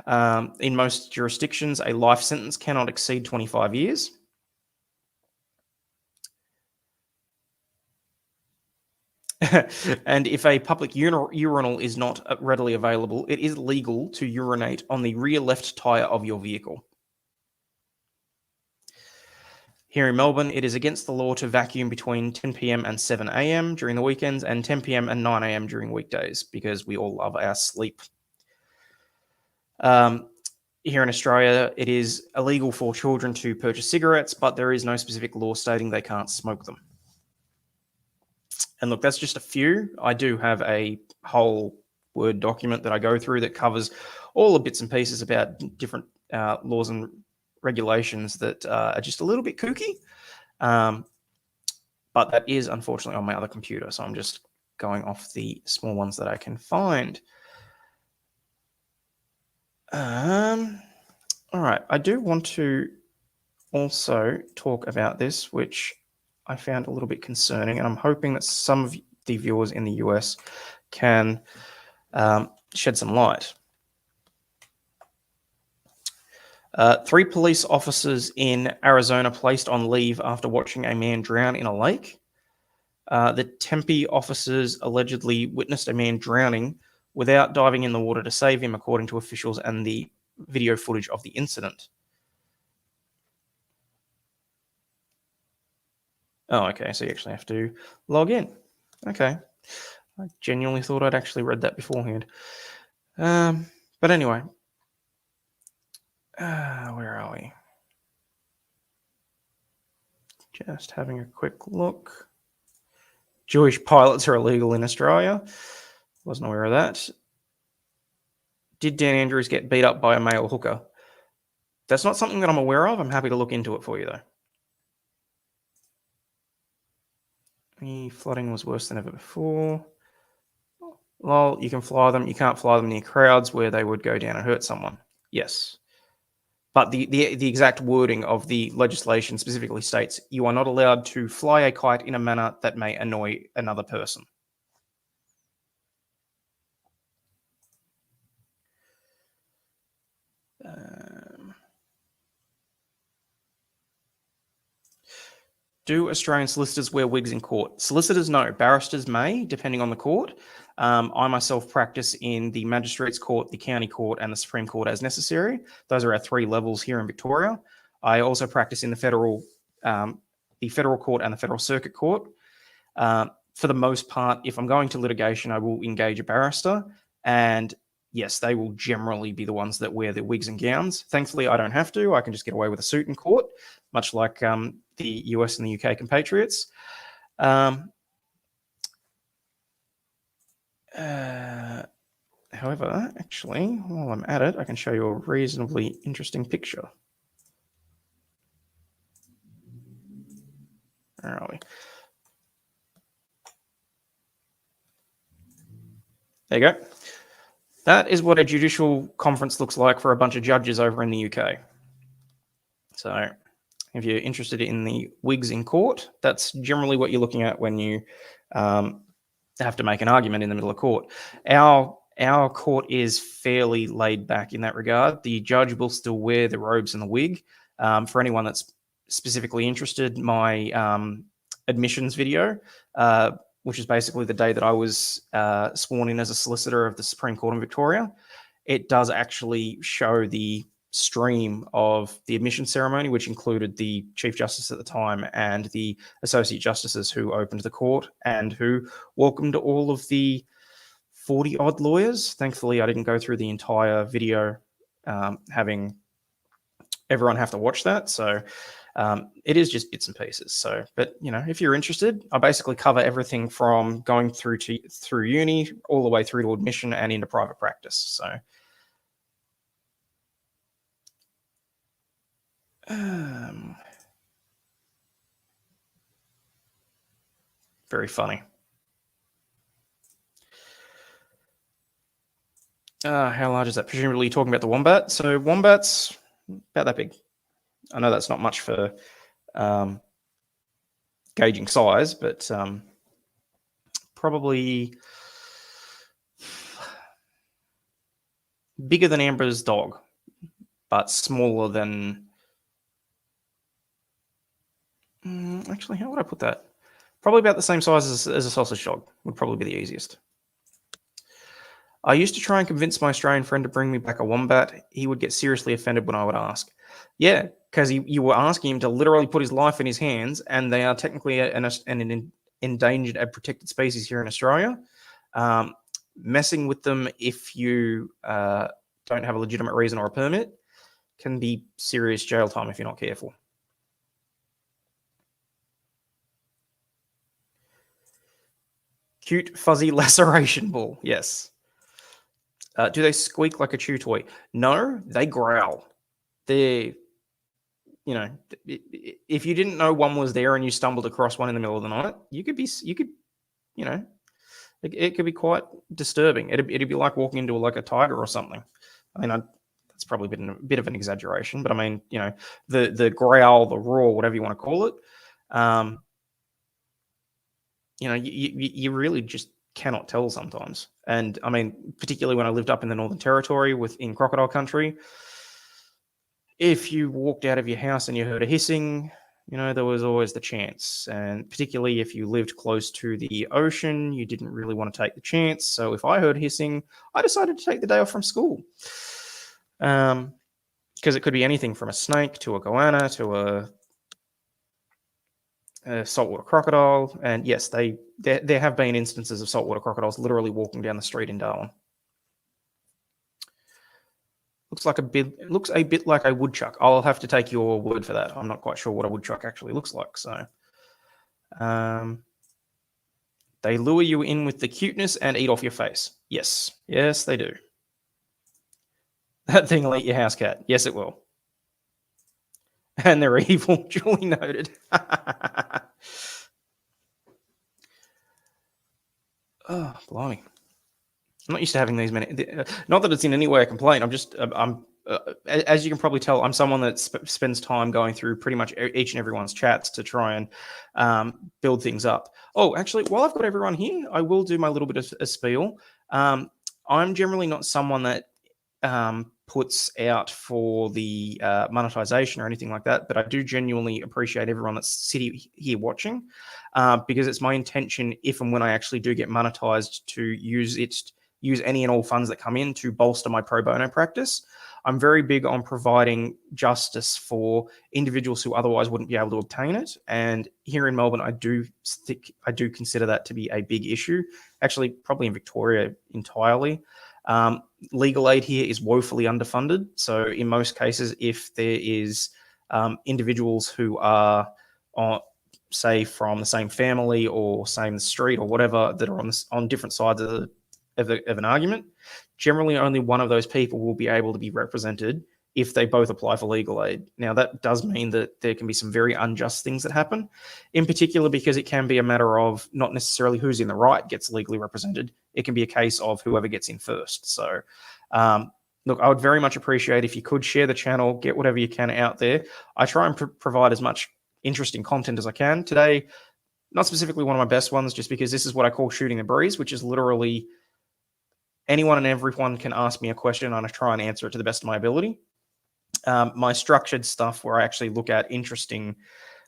In most jurisdictions, a life sentence cannot exceed 25 years. And if a public urinal is not readily available, it is legal to urinate on the rear left tyre of your vehicle. Here in Melbourne, it is against the law to vacuum between 10 p.m. and 7 a.m. during the weekends and 10 p.m. and 9 a.m. during weekdays, because we all love our sleep. Here in Australia, it is illegal for children to purchase cigarettes, but there is no specific law stating they can't smoke them. And look, that's just a few. I do have a whole Word document that I go through that covers all the bits and pieces about different laws and regulations that are just a little bit kooky. But that is unfortunately on my other computer, so I'm just going off the small ones that I can find. All right, I do want to also talk about this, which I found a little bit concerning, and I'm hoping that some of the viewers in the US can shed some light. 3 police officers in Arizona placed on leave after watching a man drown in a lake. The Tempe officers allegedly witnessed a man drowning without diving in the water to save him, according to officials and the video footage of the incident. Oh, okay, so you actually have to log in. Okay. I genuinely thought I'd actually read that beforehand. But anyway. Where are we? Just having a quick look. Jewish pilots are illegal in Australia. Wasn't aware of that. Did Dan Andrews get beat up by a male hooker? That's not something that I'm aware of. I'm happy to look into it for you, though. The flooding was worse than ever before. Lol, you can fly them. You can't fly them near crowds where they would go down and hurt someone. Yes. But the exact wording of the legislation specifically states you are not allowed to fly a kite in a manner that may annoy another person. Do Australian solicitors wear wigs in court? Solicitors, no. Barristers may, depending on the court. I myself practice in the Magistrates Court, the County Court, and the Supreme Court as necessary. Those are our 3 levels here in Victoria. I also practice in the Federal Court and the Federal Circuit Court. For the most part, if I'm going to litigation, I will engage a barrister, and yes, they will generally be the ones that wear the wigs and gowns. Thankfully, I don't have to. I can just get away with a suit in court, much like the US and the UK compatriots. However, actually, while I'm at it, I can show you a reasonably interesting picture. Where are we? There you go. That is what a judicial conference looks like for a bunch of judges over in the UK. So if you're interested in the wigs in court, that's generally what you're looking at when you have to make an argument in the middle of court. Our court is fairly laid back in that regard. The judge will still wear the robes and the wig. For anyone that's specifically interested, my admissions video, which is basically the day that I was sworn in as a solicitor of the Supreme Court in Victoria, it does actually show the stream of the admission ceremony, which included the Chief Justice at the time and the Associate Justices who opened the court and who welcomed all of the 40-odd lawyers. Thankfully, I didn't go through the entire video having everyone have to watch that. So it is just bits and pieces. So, but you know, if you're interested, I basically cover everything from going through uni all the way through to admission and into private practice. So, very funny. How large is that? Presumably talking about the wombat. So wombats about that big. I know that's not much for gauging size, but probably bigger than Amber's dog, but smaller than... actually, how would I put that? Probably about the same size as a sausage dog would probably be the easiest. I used to try and convince my Australian friend to bring me back a wombat. He would get seriously offended when I would ask. Yeah, because you were asking him to literally put his life in his hands, and they are technically an endangered and protected species here in Australia. Messing with them if you don't have a legitimate reason or a permit can be serious jail time if you're not careful. Cute, fuzzy laceration ball. Yes. Do they squeak like a chew toy? No, they growl. They're, you know, if you didn't know one was there and you stumbled across one in the middle of the night, you could, you know, it could be quite disturbing. It'd be like walking into like a tiger or something. I mean, that's probably been a bit of an exaggeration, but I mean, you know, the growl, the roar, whatever you want to call it, you really just cannot tell sometimes. And I mean, particularly when I lived up in the Northern Territory in crocodile country, if you walked out of your house and you heard a hissing, there was always the chance. And particularly if you lived close to the ocean, you didn't really want to take the chance. So if I heard hissing, I decided to take the day off from school. Because it could be anything from a snake to a goanna to a saltwater crocodile. And yes, there have been instances of saltwater crocodiles literally walking down the street in Darwin. Looks a bit like a woodchuck. I'll have to take your word for that. I'm not quite sure what a woodchuck actually looks like. So, they lure you in with the cuteness and eat off your face. Yes, they do. That thing will eat your house cat. Yes, it will. And they're evil. Duly noted. Oh, blimey. I'm not used to having these many. Not that it's in any way a complaint. As you can probably tell, I'm someone that spends time going through pretty much each and everyone's chats to try and build things up. Oh, actually, while I've got everyone here, I will do my little bit of a spiel. I'm generally not someone that puts out for the monetization or anything like that, but I do genuinely appreciate everyone that's sitting here watching, because it's my intention, if and when I actually do get monetized, to use any and all funds that come in to bolster my pro bono practice. I'm very big on providing justice for individuals who otherwise wouldn't be able to obtain it. And here in Melbourne, I do consider that to be a big issue. Actually, probably in Victoria entirely. Legal aid here is woefully underfunded. So in most cases, if there is individuals who are, say, from the same family or same street or whatever, that are on different sides of an argument, generally only one of those people will be able to be represented if they both apply for legal aid. Now, that does mean that there can be some very unjust things that happen, in particular because it can be a matter of not necessarily who's in the right gets legally represented. It can be a case of whoever gets in first. So, look, I would very much appreciate if you could share the channel, get whatever you can out there. I try and provide as much interesting content as I can. Today, not specifically one of my best ones, just because this is what I call shooting the breeze, which is literally anyone and everyone can ask me a question and I try and answer it to the best of my ability. My structured stuff where I actually look at interesting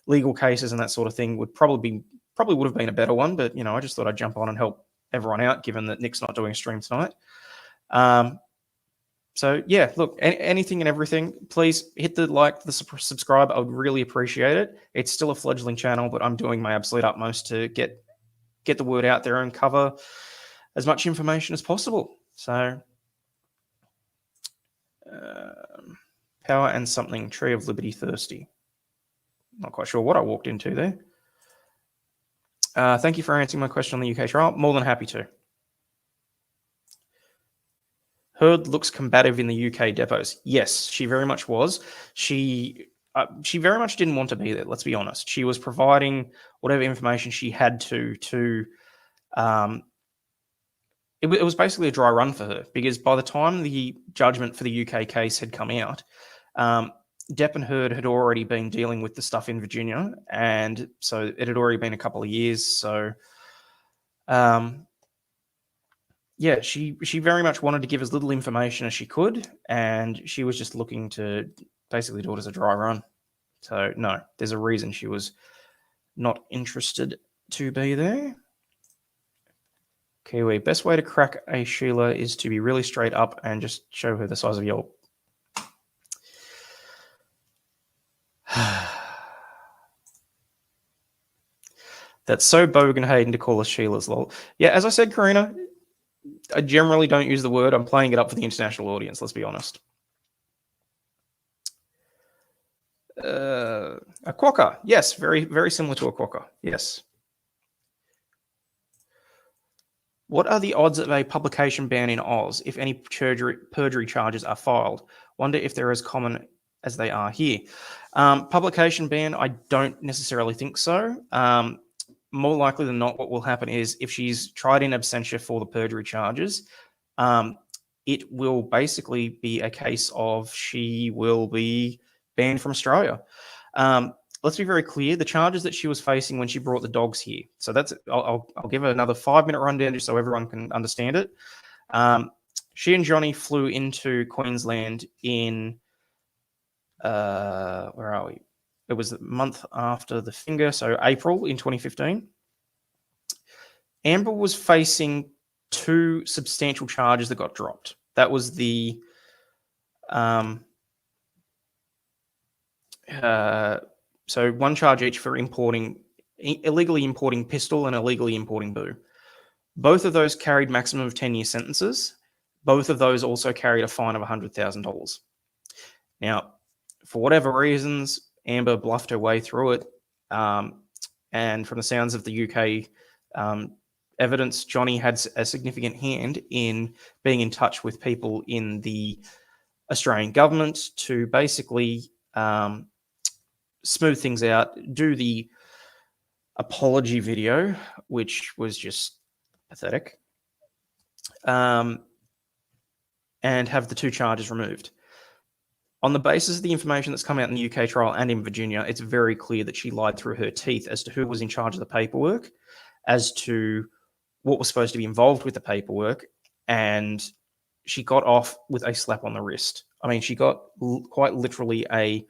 legal cases and that sort of thing would probably would have been a better one, but I just thought I'd jump on and help everyone out, given that Nick's not doing a stream tonight. So yeah, look, anything and everything, please hit the like, the subscribe. I would really appreciate it. It's still a fledgling channel, but I'm doing my absolute utmost to get the word out there and cover as much information as possible. So, power and something, Tree of Liberty thirsty. Not quite sure what I walked into there. Thank you for answering my question on the UK trial. More than happy to. Heard looks combative in the UK depots. Yes, she very much was. She very much didn't want to be there, let's be honest. She was providing whatever information she had to it was basically a dry run for her, because by the time the judgment for the UK case had come out, Depp and Heard had already been dealing with the stuff in Virginia, and so it had already been a couple of years. So, yeah, she very much wanted to give as little information as she could, and she was just looking to basically do it as a dry run. So, no, there's a reason she was not interested to be there. Kiwi, best way to crack a Sheila is to be really straight up and just show her the size of your... That's so Bogan Hayden to call us Sheilas, lol. Yeah, as I said, Karina, I generally don't use the word. I'm playing it up for the international audience, let's be honest. A quokka. Yes, very, very similar to a quokka. Yes. What are the odds of a publication ban in Oz if any perjury charges are filed? Wonder if they're as common as they are here. Publication ban, I don't necessarily think so. More likely than not, what will happen is if she's tried in absentia for the perjury charges, it will basically be a case of she will be banned from Australia. let's be very clear. The charges that she was facing when she brought the dogs here. So that's I'll give her another 5-minute rundown just so everyone can understand it. She and Johnny flew into Queensland in where are we? It was the month after the finger, so April in 2015. Amber was facing 2 substantial charges that got dropped. That was the so 1 charge each for illegally importing pistol and illegally importing boo. Both of those carried maximum of 10-year sentences. Both of those also carried a fine of $100,000. Now, for whatever reasons, Amber bluffed her way through it. And from the sounds of the UK evidence, Johnny had a significant hand in being in touch with people in the Australian government to basically smooth things out, do the apology video, which was just pathetic, and have the 2 charges removed. On the basis of the information that's come out in the UK trial and in Virginia, it's very clear that she lied through her teeth as to who was in charge of the paperwork, as to what was supposed to be involved with the paperwork, and she got off with a slap on the wrist. I mean, she got quite literally a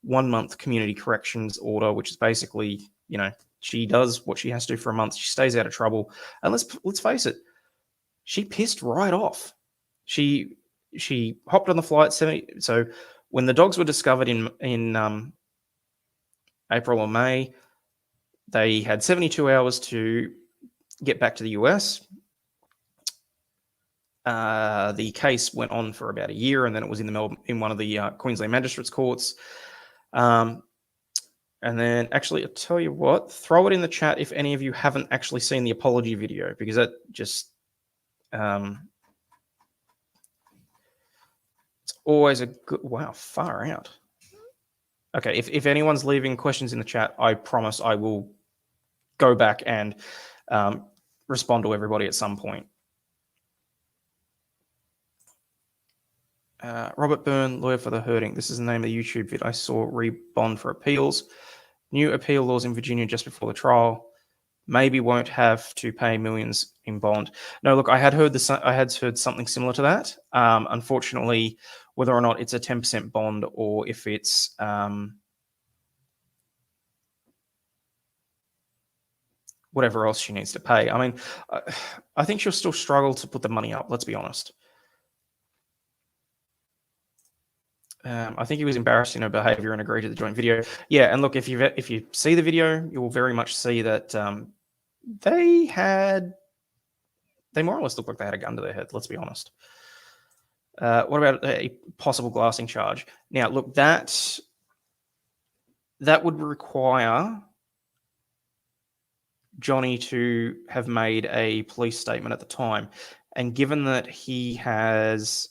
1-month community corrections order, which is basically, you know, she does what she has to do for a month. She stays out of trouble. And let's face it, she pissed right off. She hopped on the flight 70. So when the dogs were discovered in April or May, they had 72 hours to get back to the US. The case went on for about a year, and then it was in one of the Queensland Magistrates Courts. And then, actually, I'll tell you what, throw it in the chat if any of you haven't actually seen the apology video, because that just it's always a good, wow, far out. Okay, if anyone's leaving questions in the chat, I promise I will go back and respond to everybody at some point. Robert Byrne, lawyer for the hurting. This is the name of the YouTube vid I saw. Rebond for appeals. New appeal laws in Virginia just before the trial. Maybe won't have to pay millions in bond. No, look, I had heard something similar to that. Unfortunately, whether or not it's a 10% bond or if it's whatever else she needs to pay. I mean, I think she'll still struggle to put the money up. Let's be honest. I think he was embarrassed in her behavior and agreed to the joint video. Yeah, and look, if you see the video, you will very much see that they more or less looked like they had a gun to their head. Let's be honest. What about a possible glassing charge? Now, look, that would require Johnny to have made a police statement at the time, and given that he has.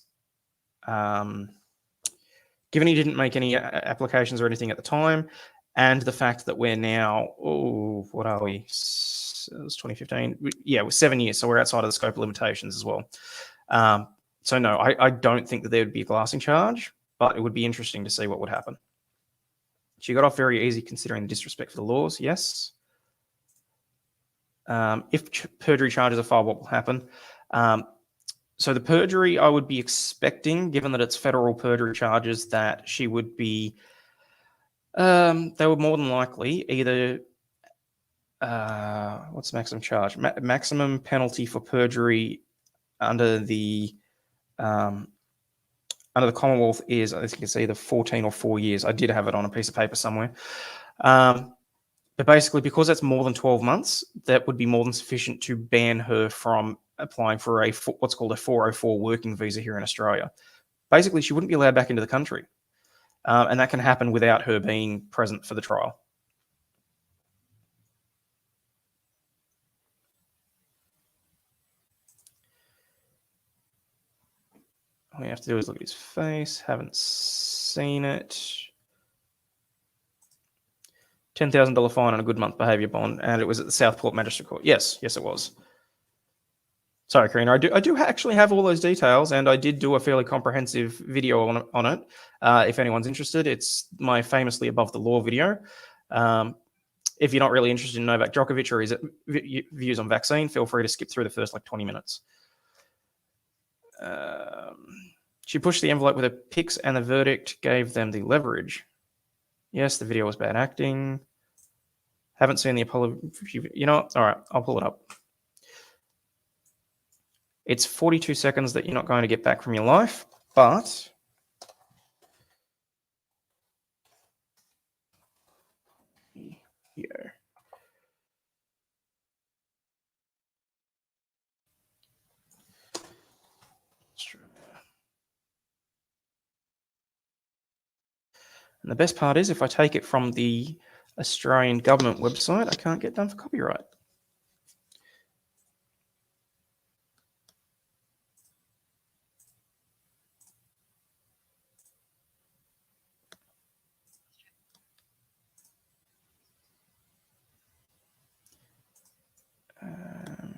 Given he didn't make any applications or anything at the time, and the fact that we're now, what are we? It was 2015. Yeah, we're 7 years, so we're outside of the scope of limitations as well. So no, I don't think that there would be a glassing charge, but it would be interesting to see what would happen. She got off very easy considering the disrespect for the laws, yes. If perjury charges are filed, what will happen? So the perjury, I would be expecting, given that it's federal perjury charges, that she would be, they would more than likely either, what's the maximum charge? Maximum penalty for perjury under the Commonwealth is, I think it's either 14 or 4 years. I did have it on a piece of paper somewhere. But basically, because that's more than 12 months, that would be more than sufficient to ban her from applying for what's called a 404 working visa here in Australia. Basically, she wouldn't be allowed back into the country. And that can happen without her being present for the trial. All you have to do is look at his face. Haven't seen it. $10,000 fine and a good month behaviour bond, and it was at the Southport Magistrate Court. Yes, it was. Sorry, Karina, I do actually have all those details, and I did do a fairly comprehensive video on it. If anyone's interested, it's my famously above the law video. If you're not really interested in Novak Djokovic or his views on vaccine, feel free to skip through the first like 20 minutes. She pushed the envelope with her pics and the verdict gave them the leverage. Yes, the video was bad acting. Haven't seen the Apollo. You know what? All right, I'll pull it up. It's 42 seconds that you're not going to get back from your life, but here. And the best part is, if I take it from the Australian government website, I can't get done for copyright.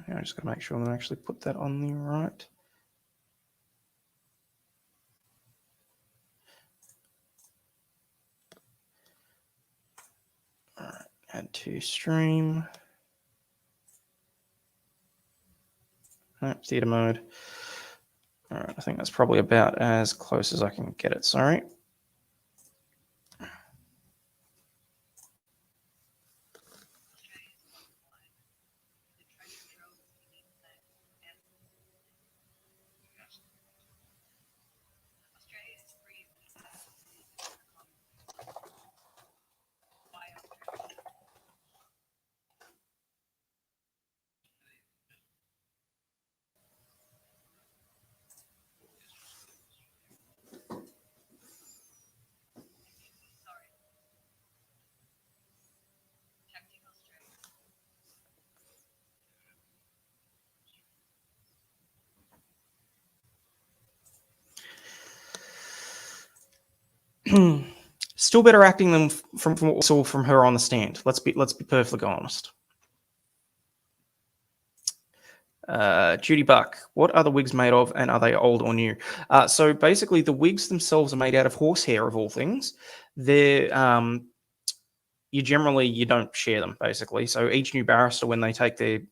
I just got to make sure that I actually put that on the right. All right, add to stream. All right, theater mode. All right, I think that's probably about as close as I can get it. Sorry. Still better acting than from what we saw from her on the stand. Let's be perfectly honest. Judy Buck, what are the wigs made of, and are they old or new? So basically, the wigs themselves are made out of horsehair, of all things. They're you don't share them, basically. So each new barrister, when they take the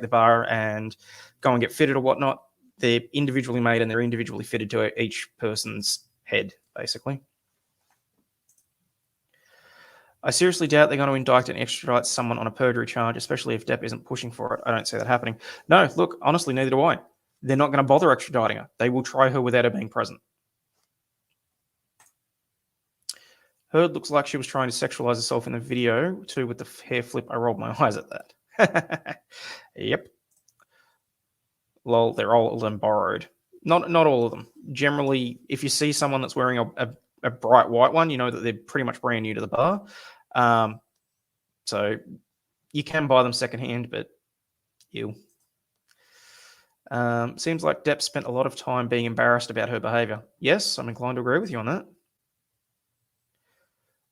bar and go and get fitted or whatnot, they're individually made and they're individually fitted to each person's head, basically. I seriously doubt they're going to indict and extradite someone on a perjury charge, especially if Depp isn't pushing for it. I don't see that happening. No, look, honestly, neither do I. They're not going to bother extraditing her. They will try her without her being present. Heard looks like she was trying to sexualize herself in the video, too, with the hair flip. I rolled my eyes at that. Yep. Lol, they're all of them borrowed. Not all of them. Generally, if you see someone that's wearing a bright white one, you know that they're pretty much brand new to the bar. So you can buy them secondhand, but seems like Depp spent a lot of time being embarrassed about her behavior. Yes, I'm inclined to agree with you on that.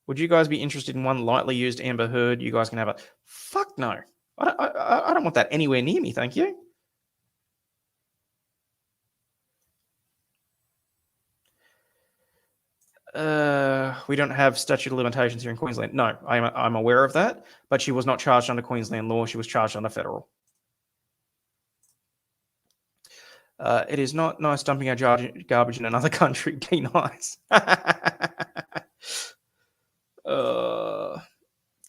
Would you guys be interested in one lightly used Amber Heard? You guys can have a... Fuck no. I don't want that anywhere near me, thank you. We don't have statute of limitations here in Queensland. No, I'm aware of that, but she was not charged under Queensland law. She was charged under federal. It is not nice dumping our garbage in another country. Be nice.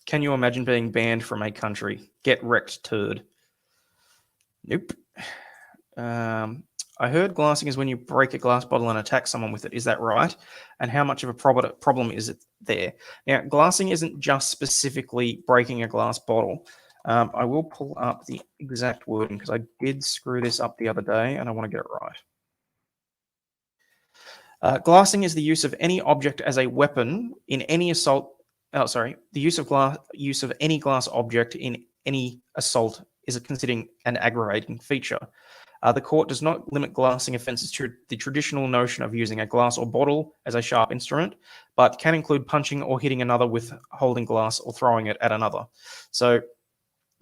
Can you imagine being banned from a country? Get wrecked, turd. Nope. I heard glassing is when you break a glass bottle and attack someone with it. Is that right? And how much of a problem is it there? Now, glassing isn't just specifically breaking a glass bottle. I will pull up the exact wording because I did screw this up the other day and I want to get it right. Glassing is the use of any object as a weapon in any assault. The use of any glass object in any assault is considered an aggravating feature. The court does not limit glassing offences to the traditional notion of using a glass or bottle as a sharp instrument, but can include punching or hitting another with holding glass or throwing it at another. So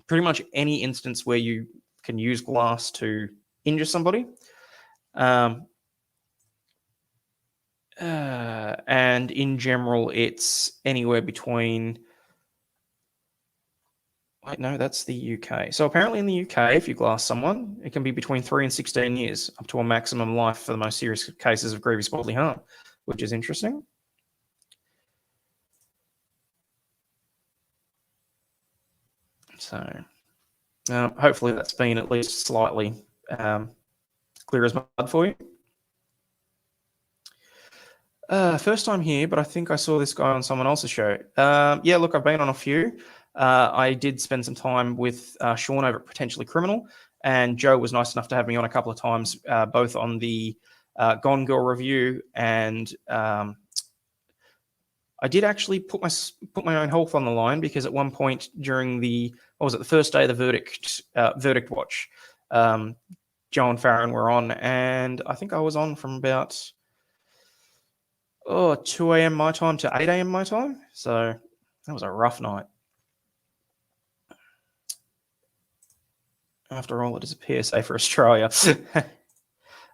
pretty much any instance where you can use glass to injure somebody. And in general, it's anywhere between. Wait, no, that's the UK. So apparently in the UK, if you glass someone, it can be between 3 and 16 years, up to a maximum life for the most serious cases of grievous bodily harm, which is interesting. So hopefully that's been at least slightly clear as mud for you. First time here, but I think I saw this guy on someone else's show. Yeah, look, I've been on a few. I did spend some time with Sean over at Potentially Criminal, and Joe was nice enough to have me on a couple of times, both on the Gone Girl review, and I did actually put my own health on the line, because at one point during the first day of the verdict watch, Joe and Farron were on, and I think I was on from about 2 a.m. my time to 8 a.m. my time. So that was a rough night. After all, it is a PSA for Australia.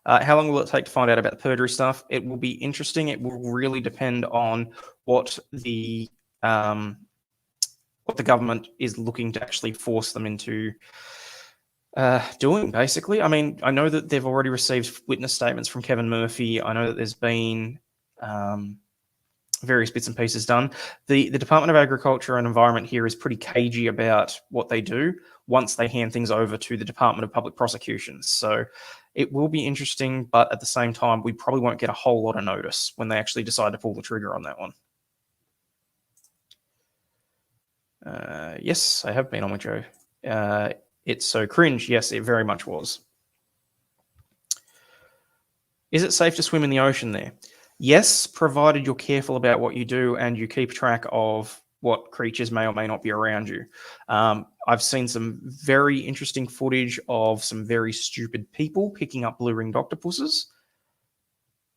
How long will it take to find out about the perjury stuff? It will be interesting. It will really depend on what the government is looking to actually force them into doing, basically. I mean, I know that they've already received witness statements from Kevin Murphy. I know that there's been various bits and pieces done. The Department of Agriculture and Environment here is pretty cagey about what they do once they hand things over to the Department of Public Prosecutions. So it will be interesting, but at the same time, we probably won't get a whole lot of notice when they actually decide to pull the trigger on that one. Yes, I have been on with Joe. It's so cringe. Yes, it very much was. Is it safe to swim in the ocean there? Yes, provided you're careful about what you do and you keep track of what creatures may or may not be around you. I've seen some very interesting footage of some very stupid people picking up blue-ringed octopuses.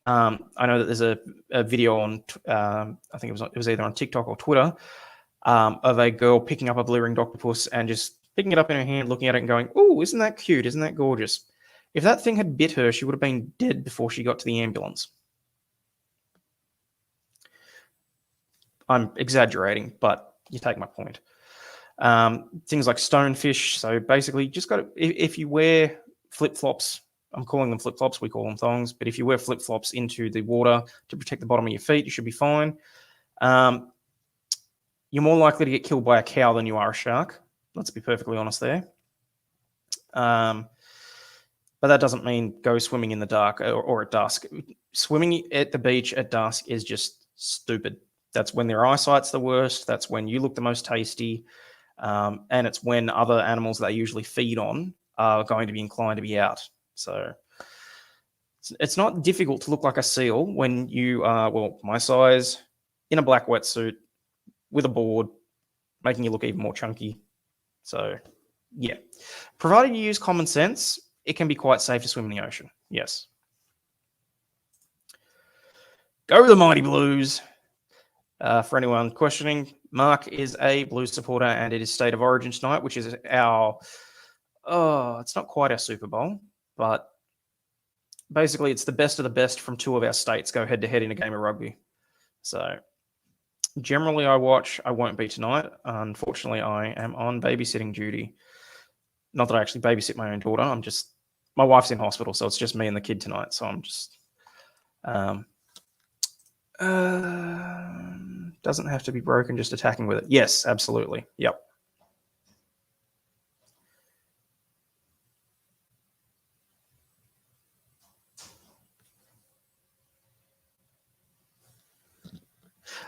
I know that there's a video on, I think it was either on TikTok or Twitter, of a girl picking up a blue-ringed octopus and just picking it up in her hand, looking at it and going, "Oh, isn't that cute? Isn't that gorgeous?" If that thing had bit her, she would have been dead before she got to the ambulance. I'm exaggerating, but you take my point. Things like stonefish. So basically, just got to, if you wear flip-flops, I'm calling them flip-flops, we call them thongs, but if you wear flip-flops into the water to protect the bottom of your feet, you should be fine. You're more likely to get killed by a cow than you are a shark. Let's be perfectly honest there. But that doesn't mean go swimming in the dark or at dusk. Swimming at the beach at dusk is just stupid. That's when their eyesight's the worst. That's when you look the most tasty. And it's when other animals that they usually feed on are going to be inclined to be out. So it's not difficult to look like a seal when you are, well, my size, in a black wetsuit, with a board, making you look even more chunky. So, yeah. Provided you use common sense, it can be quite safe to swim in the ocean. Yes. Go the Mighty Blues. For anyone questioning, Mark is a Blues supporter, and it is State of Origin tonight, which is our, it's not quite our Super Bowl, but basically it's the best of the best from two of our states go head-to-head in a game of rugby. So generally I watch. I won't be tonight. Unfortunately, I am on babysitting duty. Not that I actually babysit my own daughter. My wife's in hospital, so it's just me and the kid tonight. So I'm just... doesn't have to be broken, just attacking with it. Yes, absolutely. Yep.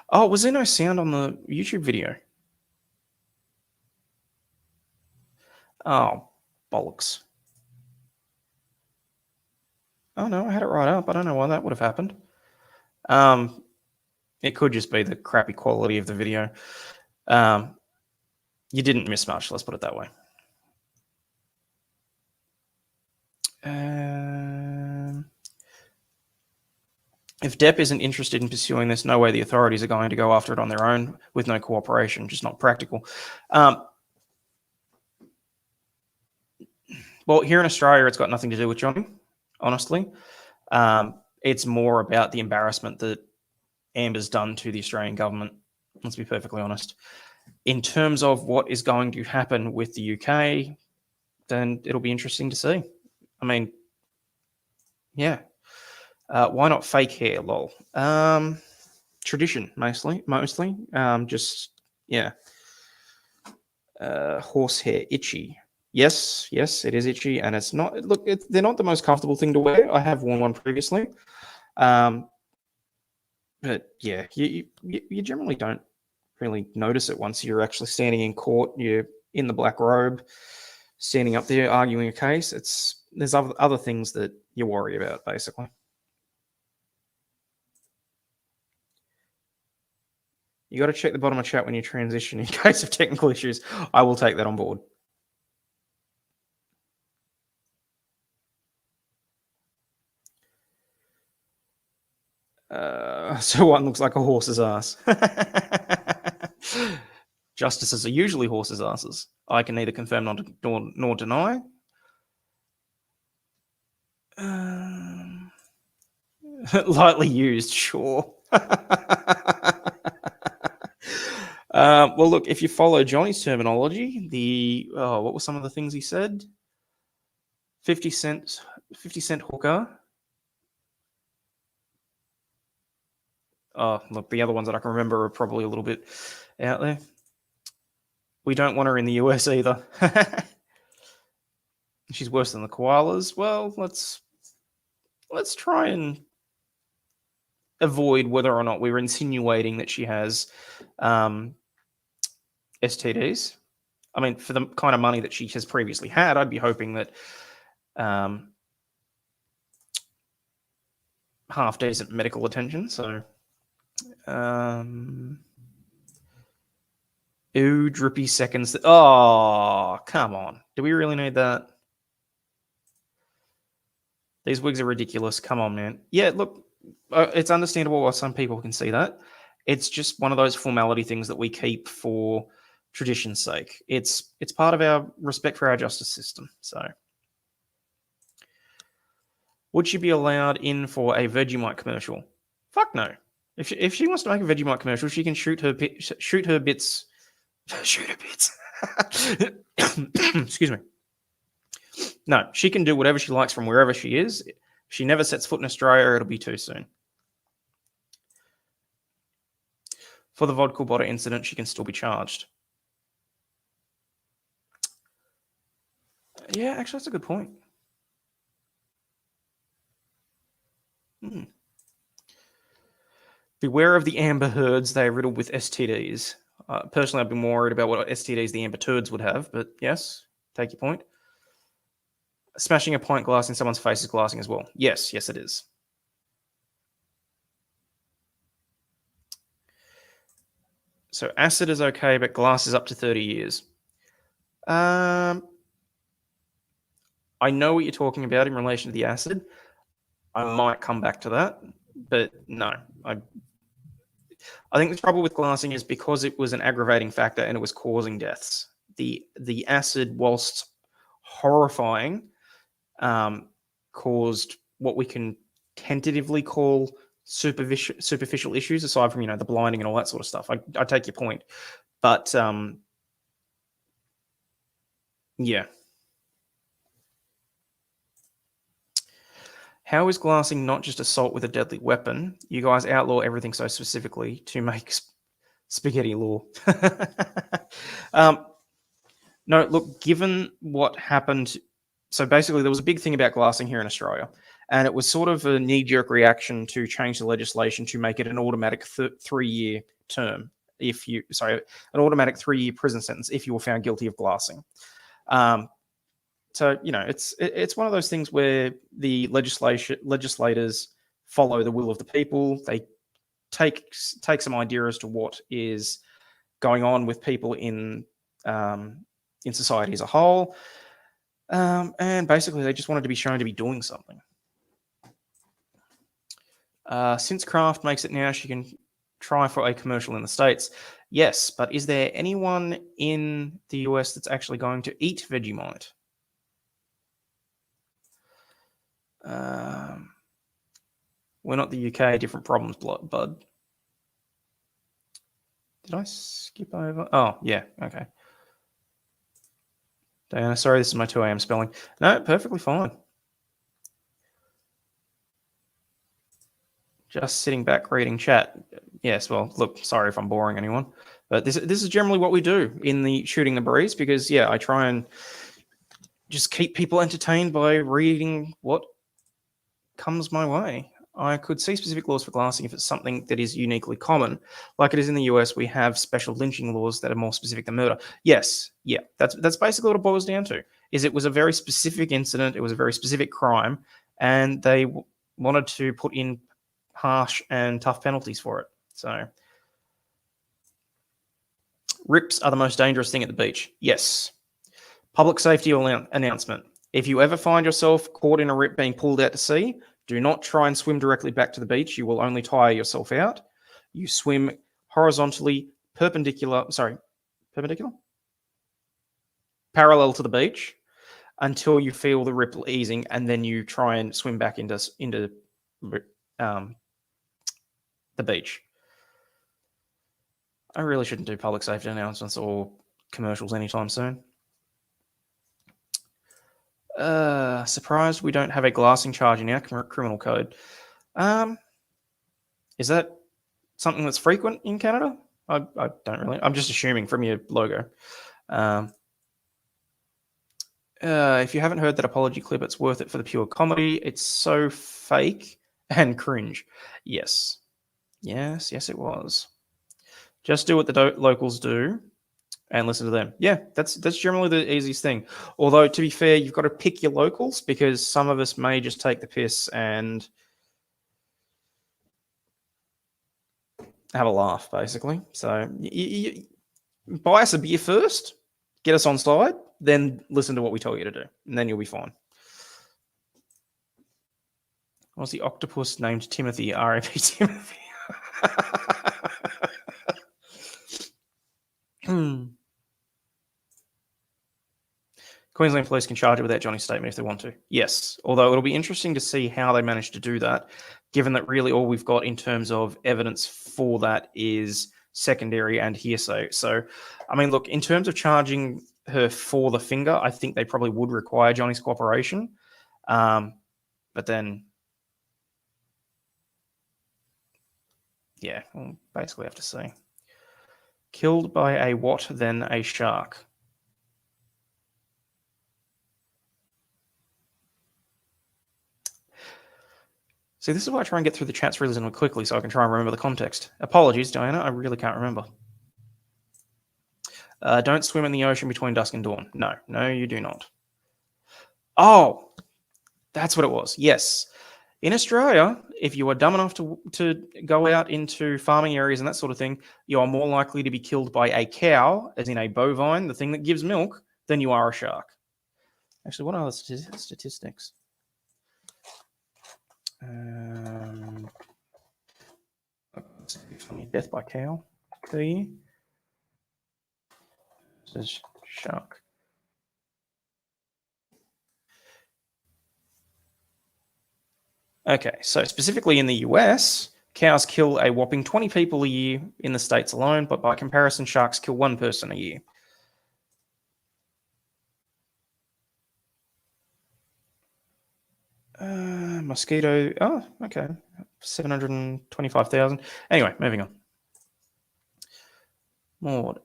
Oh, was there no sound on the YouTube video? Oh, bollocks. Oh no, I had it right up. I don't know why that would have happened. It could just be the crappy quality of the video. You didn't miss much, let's put it that way. If Depp isn't interested in pursuing this, no way the authorities are going to go after it on their own with no cooperation, just not practical. Well, here in Australia, it's got nothing to do with Johnny, honestly. it's more about the embarrassment that Amber's done to the Australian government. Let's be perfectly honest. In terms of what is going to happen with the UK, then it'll be interesting to see. I mean, yeah. Why not fake hair, lol? Tradition, mostly. Just, yeah. Horsehair, itchy. Yes, it is itchy, and it's not. Look, they're not the most comfortable thing to wear. I have worn one previously. But yeah, you generally don't really notice it once you're actually standing in court. You're in the black robe, standing up there arguing a case. There's other things that you worry about, basically. You got to check the bottom of chat when you transition in case of technical issues. I will take that on board. So one looks like a horse's ass. Justices are usually horses' asses. I can neither confirm nor deny. Lightly used, sure. Well, look, if you follow Johnny's terminology, what were some of the things he said? 50 cent hooker. Oh, look, the other ones that I can remember are probably a little bit out there. We don't want her in the US either. She's worse than the koalas. Well, let's try and avoid whether or not we're insinuating that she has STDs. I mean, for the kind of money that she has previously had, I'd be hoping that half decent medical attention. So, ooh, drippy seconds. Oh, come on. Do we really need that? These wigs are ridiculous. Come on, man. Yeah, look, it's understandable why some people can see that. It's just one of those formality things that we keep for tradition's sake. It's part of our respect for our justice system. So, would she be allowed in for a Vegemite commercial? Fuck no. If she wants to make a Vegemite commercial, she can shoot her bits. Shoot her bits. Excuse me. No, she can do whatever she likes from wherever she is. If she never sets foot in Australia, it'll be too soon. For the vodka bottle incident, she can still be charged. Yeah, actually, that's a good point. Beware of the amber herds. They are riddled with STDs. Personally, I've been more worried about what STDs the amber turds would have, but yes, take your point. Smashing a pint glass in someone's face is glassing as well. Yes, it is. So acid is okay, but glass is up to 30 years. I know what you're talking about in relation to the acid. I might come back to that, but no. I think the trouble with glassing is because it was an aggravating factor and it was causing deaths. The acid, whilst horrifying, caused what we can tentatively call superficial issues, aside from the blinding and all that sort of stuff. I take your point, but yeah. How is glassing not just assault with a deadly weapon? You guys outlaw everything so specifically to make spaghetti law. No, look, given what happened, so basically there was a big thing about glassing here in Australia, and it was sort of a knee-jerk reaction to change the legislation to make it an automatic 3-year term. An automatic 3-year prison sentence if you were found guilty of glassing. So, it's one of those things where the legislators follow the will of the people. They take some idea as to what is going on with people in society as a whole. And basically, they just wanted to be shown to be doing something. Since Kraft makes it now, she can try for a commercial in the States. Yes, but is there anyone in the US that's actually going to eat Vegemite? We're not the UK. Different problems, bud. Did I skip over? Oh, yeah. Okay. Diana, sorry, this is my 2 a.m. spelling. No, perfectly fine. Just sitting back reading chat. Yes, well, look, sorry if I'm boring anyone, but this is generally what we do in the Shooting the Breeze because, yeah, I try and just keep people entertained by reading what comes my way. I could see specific laws for glassing if it's something that is uniquely common. Like it is in the US, we have special lynching laws that are more specific than murder. Yes, yeah, that's basically what it boils down to. Is it was a very specific incident, it was a very specific crime, and they wanted to put in harsh and tough penalties for it. So, rips are the most dangerous thing at the beach. Yes. Public safety announcement. If you ever find yourself caught in a rip being pulled out to sea, do not try and swim directly back to the beach. You will only tire yourself out. You swim horizontally, parallel to the beach until you feel the rip easing, and then you try and swim back into the beach. I really shouldn't do public safety announcements or commercials anytime soon. Surprised we don't have a glassing charge in our criminal code. Is that something that's frequent in Canada? I don't really. I'm just assuming from your logo. If you haven't heard that apology clip, it's worth it for the pure comedy. It's so fake and cringe. Yes, it was. Just do what the locals do and listen to them. Yeah, that's generally the easiest thing. Although, to be fair, you've got to pick your locals because some of us may just take the piss and have a laugh, basically. So you buy us a beer first, get us on side, then listen to what we tell you to do, and then you'll be fine. What's the octopus named Timothy? R.I.P. Timothy. Queensland Police can charge it without Johnny's statement if they want to. Yes, although it'll be interesting to see how they manage to do that, given that really all we've got in terms of evidence for that is secondary and hearsay. So, I mean, look, in terms of charging her for the finger, I think they probably would require Johnny's cooperation. But then, yeah, we'll basically have to see. Killed by a what, then a shark? See, this is why I try and get through the chats reasonably quickly so I can try and remember the context. Apologies, Diana, I really can't remember. Don't swim in the ocean between dusk and dawn. No, you do not. Oh, that's what it was. Yes. In Australia, if you are dumb enough to go out into farming areas and that sort of thing, you are more likely to be killed by a cow, as in a bovine, the thing that gives milk, than you are a shark. Actually, what are the statistics? Death by cow per year. This is shark. Okay, so specifically in the US, cows kill a whopping 20 people a year in the States alone, but by comparison, sharks kill 1 person a year. Mosquito, oh, okay, 725,000. Anyway, moving on. Maud.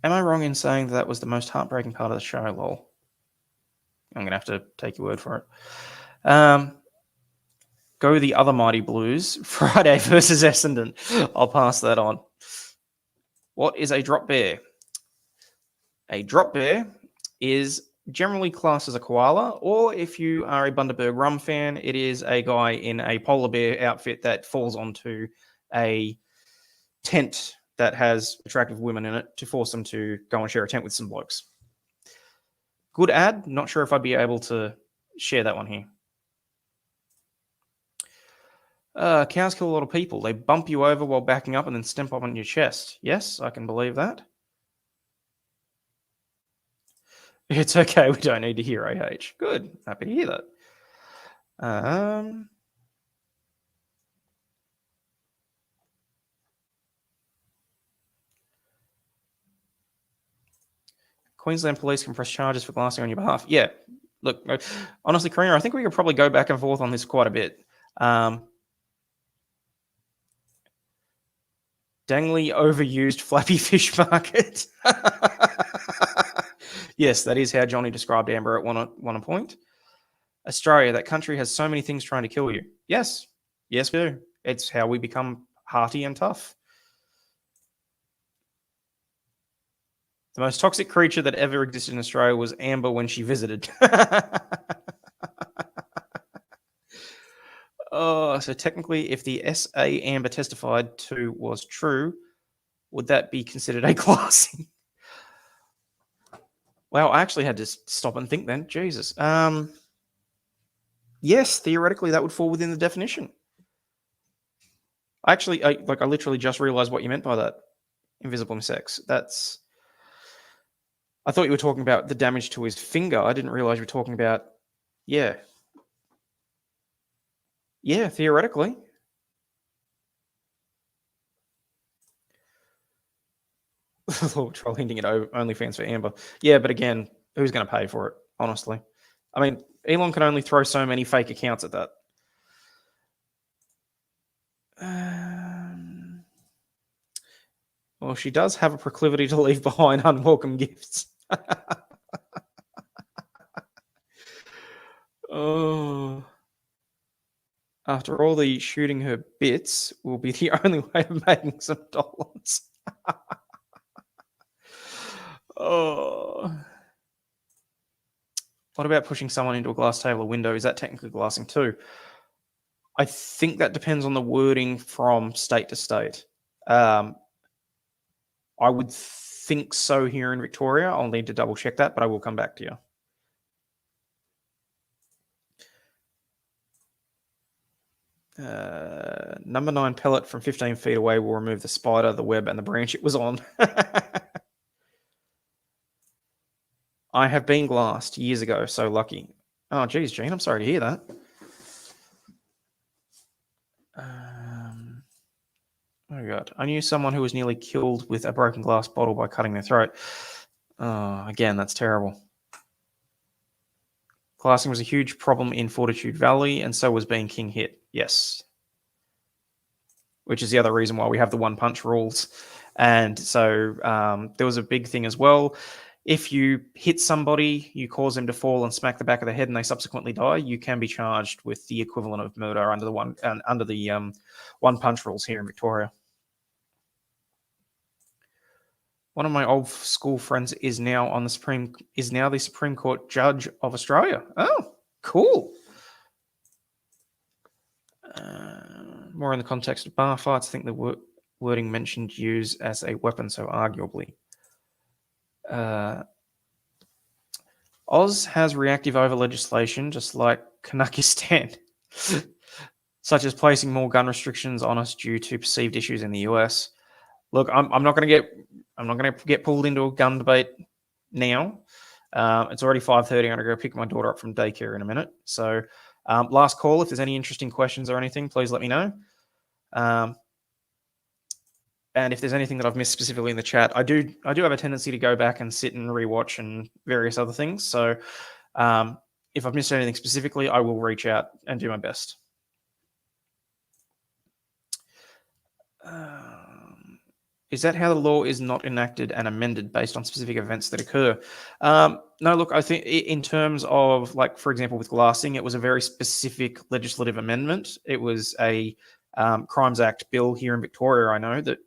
Am I wrong in saying that was the most heartbreaking part of the show, lol? I'm going to have to take your word for it. Go the other Mighty Blues, Friday versus Essendon. I'll pass that on. What is a drop bear? A drop bear is generally classed as a koala, or if you are a Bundaberg Rum fan, it is a guy in a polar bear outfit that falls onto a tent that has attractive women in it to force them to go and share a tent with some blokes. Good ad. Not sure if I'd be able to share that one here. Cows kill a lot of people. They bump you over while backing up and then stamp up on your chest. Yes, I can believe that. It's okay. We don't need to hear AH. Good. Happy to hear that. Queensland Police can press charges for glassing on your behalf. Yeah, look, honestly, Karina, I think we could probably go back and forth on this quite a bit. Dangly overused Flappy Fish Market. Yes, that is how Johnny described Amber at one point. Australia, that country has so many things trying to kill you. Yes, yes, we do. It's how we become hearty and tough. The most toxic creature that ever existed in Australia was Amber when she visited. Oh, so technically, if the SA Amber testified to was true, would that be considered a glassing? Wow, I actually had to stop and think then. Jesus. Yes, theoretically, that would fall within the definition. I literally just realized what you meant by that. Invisible sex. I thought you were talking about the damage to his finger. I didn't realize you were talking about, yeah. Yeah, theoretically. Lord Troll hinting at OnlyFans for Amber. Yeah, but again, who's going to pay for it, honestly? I mean, Elon can only throw so many fake accounts at that. Well, she does have a proclivity to leave behind unwelcome gifts. Oh. After all, the shooting her bits will be the only way of making some dollars. Oh. What about pushing someone into a glass table or window? Is that technically glassing too? I think that depends on the wording from state to state. I would think so here in Victoria. I'll need to double check that, but I will come back to you. Number 9 pellet from 15 feet away will remove the spider, the web, and the branch it was on. I have been glassed years ago, so lucky. Oh, geez, Gene, I'm sorry to hear that. Oh, God. I knew someone who was nearly killed with a broken glass bottle by cutting their throat. Oh, again, that's terrible. Glassing was a huge problem in Fortitude Valley, and so was being king hit. Yes. Which is the other reason why we have the one punch rules. And so there was a big thing as well. If you hit somebody, you cause them to fall and smack the back of the head, and they subsequently die, you can be charged with the equivalent of murder under the one punch rules here in Victoria. One of my old school friends is now the Supreme Court Judge of Australia. Oh, cool. More in the context of bar fights, I think the wording mentioned use as a weapon, so arguably. Oz has reactive over legislation, just like Kanakistan, such as placing more gun restrictions on us due to perceived issues in the US. Look, I'm not going to get pulled into a gun debate now. It's already 5:30. I'm going to go pick my daughter up from daycare in a minute. So, last call. If there's any interesting questions or anything, please let me know. And if there's anything that I've missed specifically in the chat, I do have a tendency to go back and sit and rewatch and various other things. So, if I've missed anything specifically, I will reach out and do my best. Is that how the law is not enacted and amended based on specific events that occur? No, look, I think in terms of, like, for example, with glassing, it was a very specific legislative amendment. It was a Crimes Act bill here in Victoria, I know, that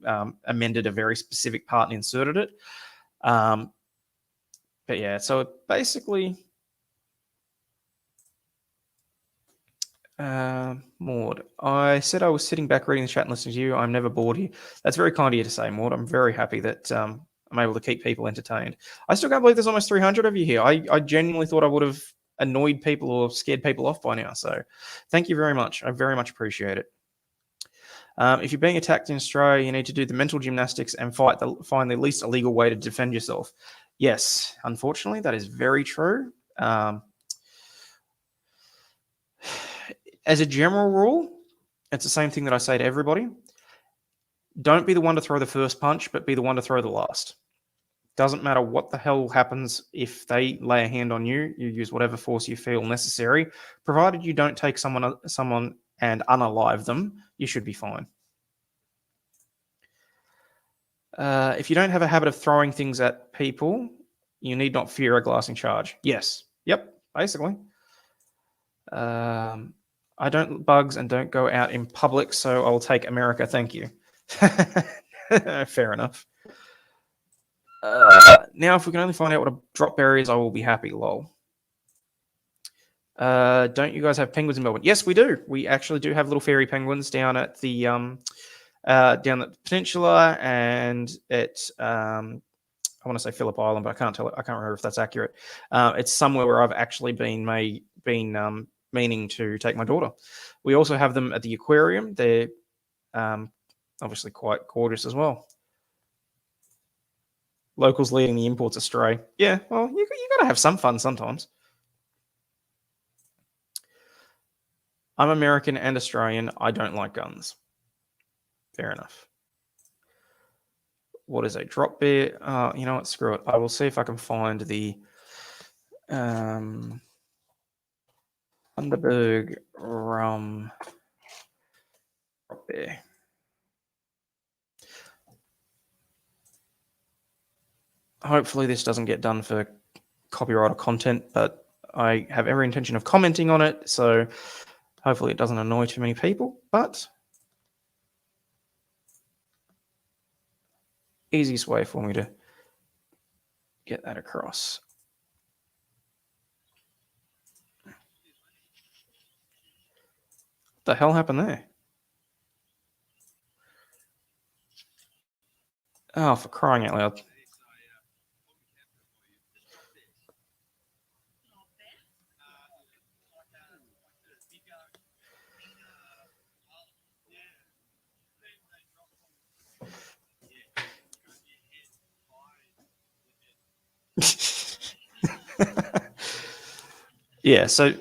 amended a very specific part and inserted it. But yeah, so it basically... Maud, I said I was sitting back reading the chat and listening to you. I'm never bored here. That's very kind of you to say, Maud. I'm very happy that I'm able to keep people entertained. I still can't believe there's almost 300 of you here. I genuinely thought I would have annoyed people or scared people off by now. So thank you very much. I very much appreciate it. If you're being attacked in Australia, you need to do the mental gymnastics and find the least illegal way to defend yourself. Yes, unfortunately, that is very true. as a general rule, it's the same thing that I say to everybody. Don't be the one to throw the first punch, but be the one to throw the last. Doesn't matter what the hell happens if they lay a hand on you. You use whatever force you feel necessary, provided you don't take someone and unalive them. You should be fine. If you don't have a habit of throwing things at people, you need not fear a glassing charge. Yes. Yep. Basically. I don't bugs and don't go out in public, so I'll take America. Thank you. Fair enough. Now, if we can only find out what a drop bear is, I will be happy. Lol. Don't you guys have penguins in Melbourne? Yes, we do. We actually do have little fairy penguins down at the down at the peninsula and at I want to say Phillip Island, but I can't remember if that's accurate. It's somewhere where I've actually been meaning to take my daughter. We also have them at the aquarium. They're obviously quite gorgeous as well. Locals leading the imports astray. Yeah, well, you got to have some fun sometimes. I'm American and Australian. I don't like guns. Fair enough. What is a drop bear? You know what? Screw it. I will see if I can find the Underberg rum drop bear. Hopefully this doesn't get done for copyright or content, but I have every intention of commenting on it, so hopefully it doesn't annoy too many people, but easiest way for me to get that across. What the hell happened there? Oh, for crying out loud. Yeah, so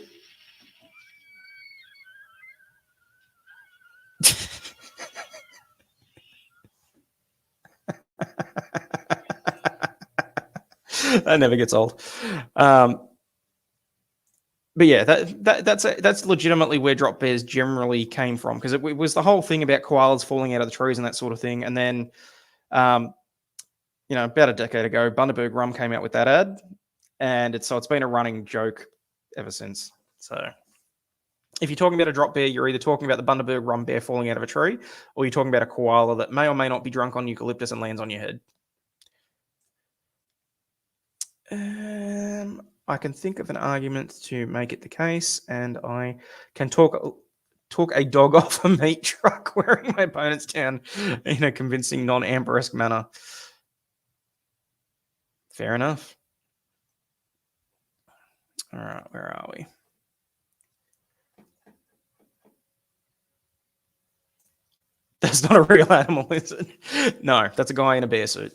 that never gets old. But yeah, that's legitimately where drop bears generally came from, because it was the whole thing about koalas falling out of the trees and that sort of thing. And then, you know, about a decade ago, Bundaberg Rum came out with that ad, and it's been a running joke ever since. So if you're talking about a drop bear, you're either talking about the Bundaberg Rum bear falling out of a tree, or you're talking about a koala that may or may not be drunk on eucalyptus and lands on your head. I can think of an argument to make it the case, and I can talk a dog off a meat truck wearing my opponent's down in a convincing, non-Amber-esque manner. Fair enough. All right, where are we? That's not a real animal, is it? No, that's a guy in a bear suit.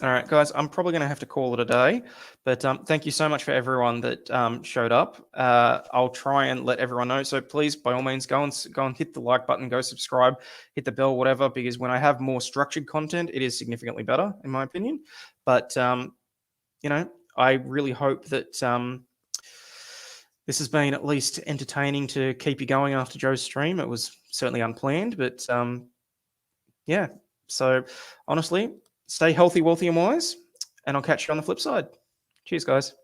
All right, guys, I'm probably going to have to call it a day, but thank you so much for everyone that showed up. I'll try and let everyone know. So please, by all means, go and hit the like button, go subscribe, hit the bell, whatever, because when I have more structured content, it is significantly better, in my opinion. But, you know, I really hope that this has been at least entertaining to keep you going after Joe's stream. It was certainly unplanned, but yeah. So honestly, stay healthy, wealthy, and wise, and I'll catch you on the flip side. Cheers, guys.